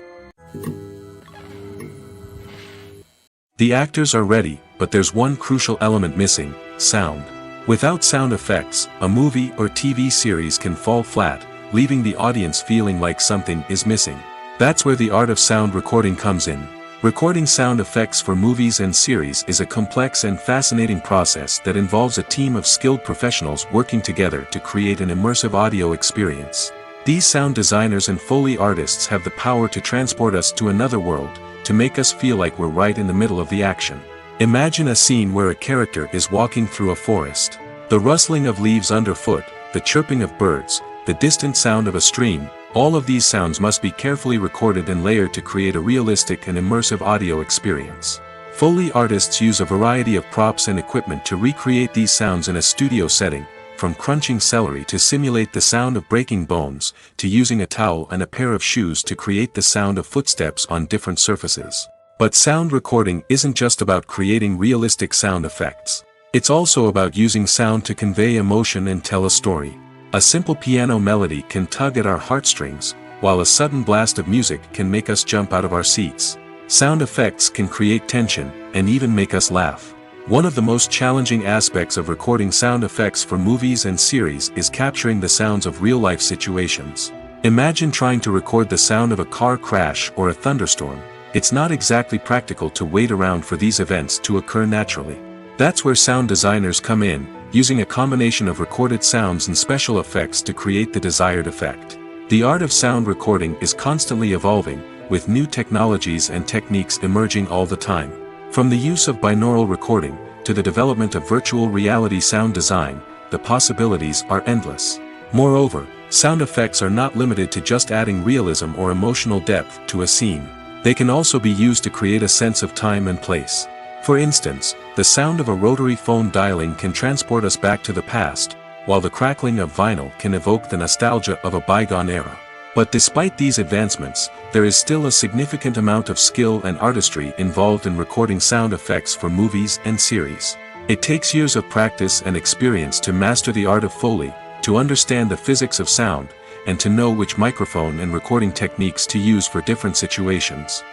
The actors are ready, but there's one crucial element missing: sound. Without sound effects, a movie or TV series can fall flat, leaving the audience feeling like something is missing. That's where the art of sound recording comes in. Recording sound effects for movies and series is a complex and fascinating process that involves a team of skilled professionals working together to create an immersive audio experience. These sound designers and Foley artists have the power to transport us to another world, to make us feel like we're right in the middle of the action. Imagine a scene where a character is walking through a forest. The rustling of leaves underfoot, the chirping of birds, the distant sound of a stream, all of these sounds must be carefully recorded and layered to create a realistic and immersive audio experience. Foley artists use a variety of props and equipment to recreate these sounds in a studio setting, from crunching celery to simulate the sound of breaking bones, to using a towel and a pair of shoes to create the sound of footsteps on different surfaces. But sound recording isn't just about creating realistic sound effects. It's also about using sound to convey emotion and tell a story. A simple piano melody can tug at our heartstrings, while a sudden blast of music can make us jump out of our seats. Sound effects can create tension, and even make us laugh. One of the most challenging aspects of recording sound effects for movies and series is capturing the sounds of real-life situations. Imagine trying to record the sound of a car crash or a thunderstorm. It's not exactly practical to wait around for these events to occur naturally. That's where sound designers come in, using a combination of recorded sounds and special effects to create the desired effect. The art of sound recording is constantly evolving, with new technologies and techniques emerging all the time. From the use of binaural recording, to the development of virtual reality sound design, the possibilities are endless. Moreover, sound effects are not limited to just adding realism or emotional depth to a scene. They can also be used to create a sense of time and place. For instance, the sound of a rotary phone dialing can transport us back to the past, while the crackling of vinyl can evoke the nostalgia of a bygone era. But despite these advancements, there is still a significant amount of skill and artistry involved in recording sound effects for movies and series. It takes years of practice and experience to master the art of Foley, to understand the physics of sound, and to know which microphone and recording techniques to use for different situations.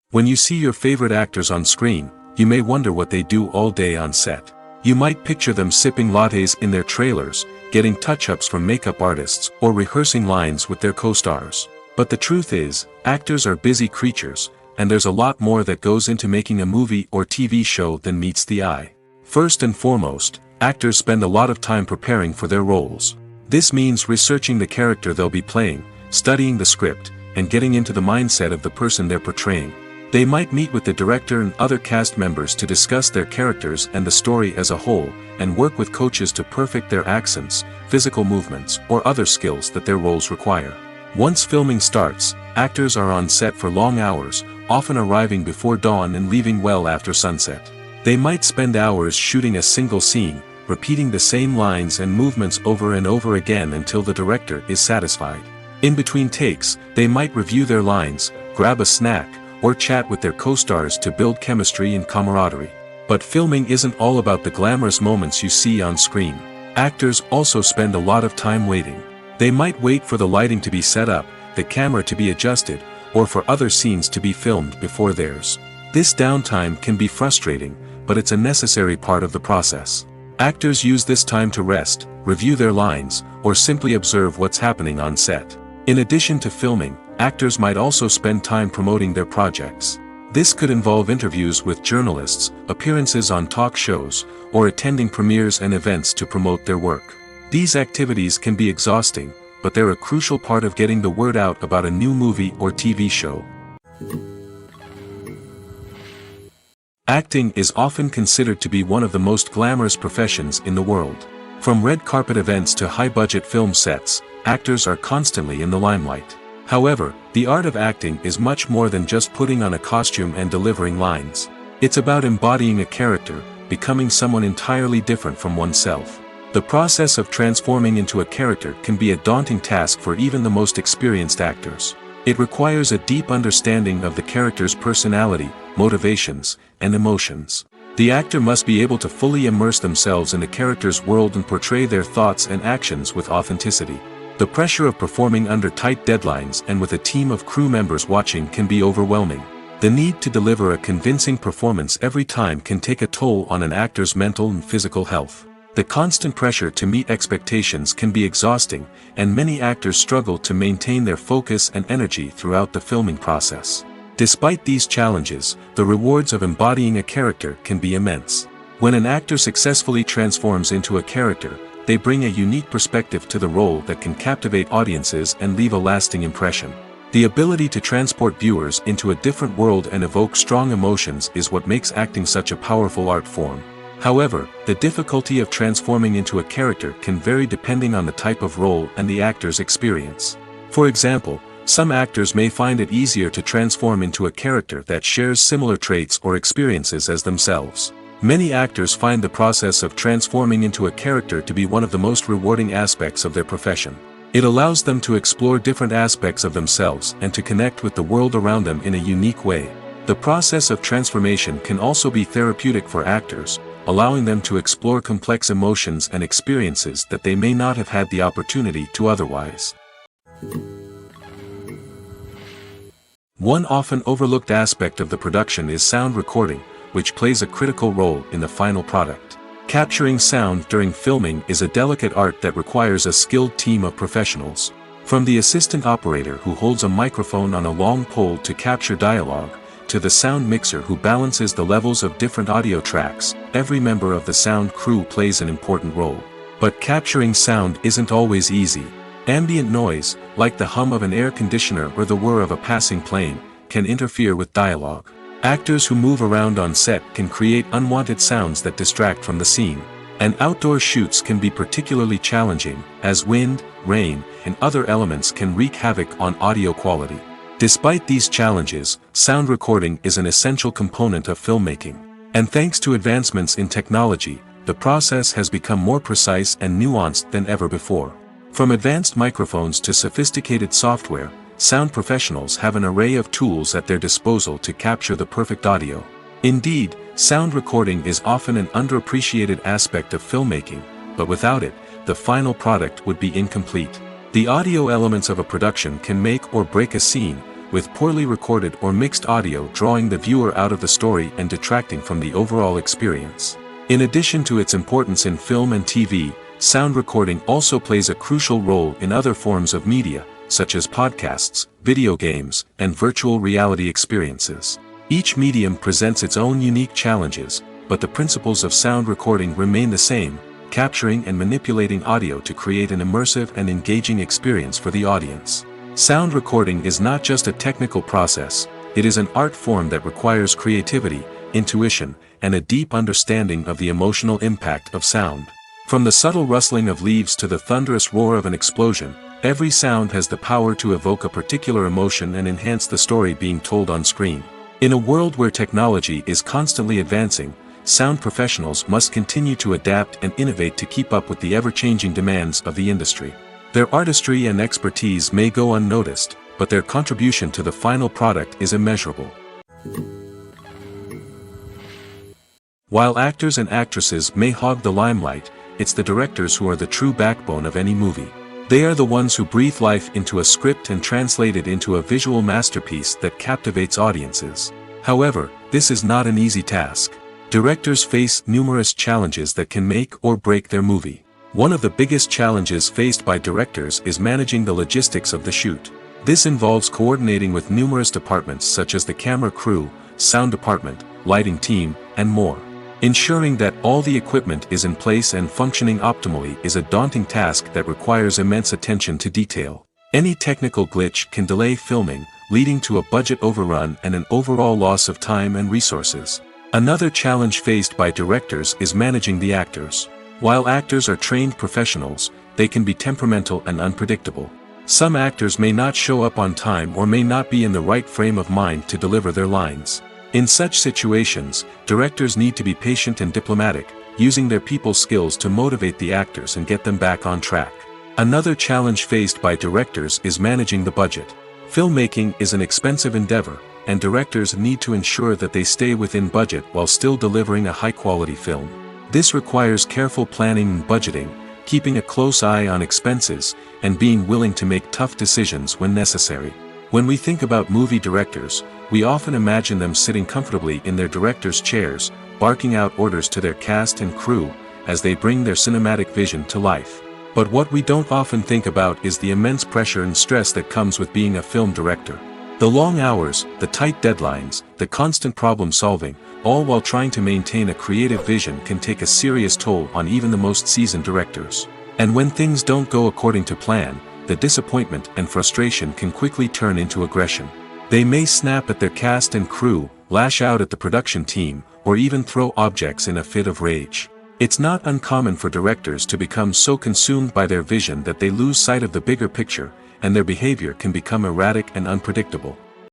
When you see your favorite actors on screen, you may wonder what they do all day on set. You might picture them sipping lattes in their trailers, getting touch-ups from makeup artists, or rehearsing lines with their co-stars. But the truth is, actors are busy creatures, and there's a lot more that goes into making a movie or TV show than meets the eye. First and foremost, actors spend a lot of time preparing for their roles. This means researching the character they'll be playing, studying the script, and getting into the mindset of the person they're portraying. They might meet with the director and other cast members to discuss their characters and the story as a whole, and work with coaches to perfect their accents, physical movements, or other skills that their roles require. Once filming starts, actors are on set for long hours, often arriving before dawn and leaving well after sunset. They might spend hours shooting a single scene, repeating the same lines and movements over and over again until the director is satisfied. In between takes, they might review their lines, grab a snack, or chat with their co-stars to build chemistry and camaraderie. But filming isn't all about the glamorous moments you see on screen. Actors also spend a lot of time waiting. They might wait for the lighting to be set up, the camera to be adjusted, or for other scenes to be filmed before theirs. This downtime can be frustrating, but it's a necessary part of the process. Actors use this time to rest, review their lines, or simply observe what's happening on set. In addition to filming, actors might also spend time promoting their projects. This could involve interviews with journalists, appearances on talk shows, or attending premieres and events to promote their work. These activities can be exhausting, but they're a crucial part of getting the word out about a new movie or TV show. Acting is often considered to be one of the most glamorous professions in the world. From red carpet events to high-budget film sets, actors are constantly in the limelight. However, the art of acting is much more than just putting on a costume and delivering lines. It's about embodying a character, becoming someone entirely different from oneself. The process of transforming into a character can be a daunting task for even the most experienced actors. It requires a deep understanding of the character's personality, motivations, and emotions. The actor must be able to fully immerse themselves in the character's world and portray their thoughts and actions with authenticity. The pressure of performing under tight deadlines and with a team of crew members watching can be overwhelming. The need to deliver a convincing performance every time can take a toll on an actor's mental and physical health. The constant pressure to meet expectations can be exhausting, and many actors struggle to maintain their focus and energy throughout the filming process. Despite these challenges, the rewards of embodying a character can be immense. When an actor successfully transforms into a character, they bring a unique perspective to the role that can captivate audiences and leave a lasting impression. The ability to transport viewers into a different world and evoke strong emotions is what makes acting such a powerful art form. However, the difficulty of transforming into a character can vary depending on the type of role and the actor's experience. For example, some actors may find it easier to transform into a character that shares similar traits or experiences as themselves. Many actors find the process of transforming into a character to be one of the most rewarding aspects of their profession. It allows them to explore different aspects of themselves and to connect with the world around them in a unique way. The process of transformation can also be therapeutic for actors, allowing them to explore complex emotions and experiences that they may not have had the opportunity to otherwise. One often overlooked aspect of the production is sound recording, which plays a critical role in the final product. Capturing sound during filming is a delicate art that requires a skilled team of professionals. From the assistant operator who holds a microphone on a long pole to capture dialogue, to the sound mixer who balances the levels of different audio tracks, every member of the sound crew plays an important role. But capturing sound isn't always easy. Ambient noise, like the hum of an air conditioner or the whir of a passing plane, can interfere with dialogue. Actors who move around on set can create unwanted sounds that distract from the scene. And outdoor shoots can be particularly challenging, as wind, rain, and other elements can wreak havoc on audio quality. Despite these challenges, sound recording is an essential component of filmmaking. And thanks to advancements in technology, the process has become more precise and nuanced than ever before. From advanced microphones to sophisticated software, sound professionals have an array of tools at their disposal to capture the perfect audio. Indeed, sound recording is often an underappreciated aspect of filmmaking, but without it, the final product would be incomplete. The audio elements of a production can make or break a scene, with poorly recorded or mixed audio drawing the viewer out of the story and detracting from the overall experience. In addition to its importance in film and TV, sound recording also plays a crucial role in other forms of media, such as podcasts, video games, and virtual reality experiences. Each medium presents its own unique challenges, but the principles of sound recording remain the same: capturing and manipulating audio to create an immersive and engaging experience for the audience. Sound recording is not just a technical process, It is an art form that requires creativity, intuition, and a deep understanding of the emotional impact of sound. From the subtle rustling of leaves to the thunderous roar of an explosion, every sound has the power to evoke a particular emotion and enhance the story being told on screen. In a world where technology is constantly advancing, sound professionals must continue to adapt and innovate to keep up with the ever-changing demands of the industry. Their artistry and expertise may go unnoticed, but their contribution to the final product is immeasurable. While actors and actresses may hog the limelight, it's the directors who are the true backbone of any movie. They are the ones who breathe life into a script and translate it into a visual masterpiece that captivates audiences. However, this is not an easy task. Directors face numerous challenges that can make or break their movie. One of the biggest challenges faced by directors is managing the logistics of the shoot. This involves coordinating with numerous departments such as the camera crew, sound department, lighting team, and more. Ensuring that all the equipment is in place and functioning optimally is a daunting task that requires immense attention to detail. Any technical glitch can delay filming, leading to a budget overrun and an overall loss of time and resources. Another challenge faced by directors is managing the actors. While actors are trained professionals, they can be temperamental and unpredictable. Some actors may not show up on time or may not be in the right frame of mind to deliver their lines. In such situations, directors need to be patient and diplomatic, using their people skills to motivate the actors and get them back on track. Another challenge faced by directors is managing the budget. Filmmaking is an expensive endeavor, and directors need to ensure that they stay within budget while still delivering a high-quality film. This requires careful planning and budgeting, keeping a close eye on expenses, and being willing to make tough decisions when necessary. When we think about movie directors, we often imagine them sitting comfortably in their director's chairs, barking out orders to their cast and crew, as they bring their cinematic vision to life. But what we don't often think about is the immense pressure and stress that comes with being a film director. The long hours, the tight deadlines, the constant problem solving, all while trying to maintain a creative vision can take a serious toll on even the most seasoned directors. And when things don't go according to plan, the disappointment and frustration can quickly turn into aggression. They may snap at their cast and crew, lash out at the production team, or even throw objects in a fit of rage. It's not uncommon for directors to become so consumed by their vision that they lose sight of the bigger picture, and their behavior can become erratic and unpredictable.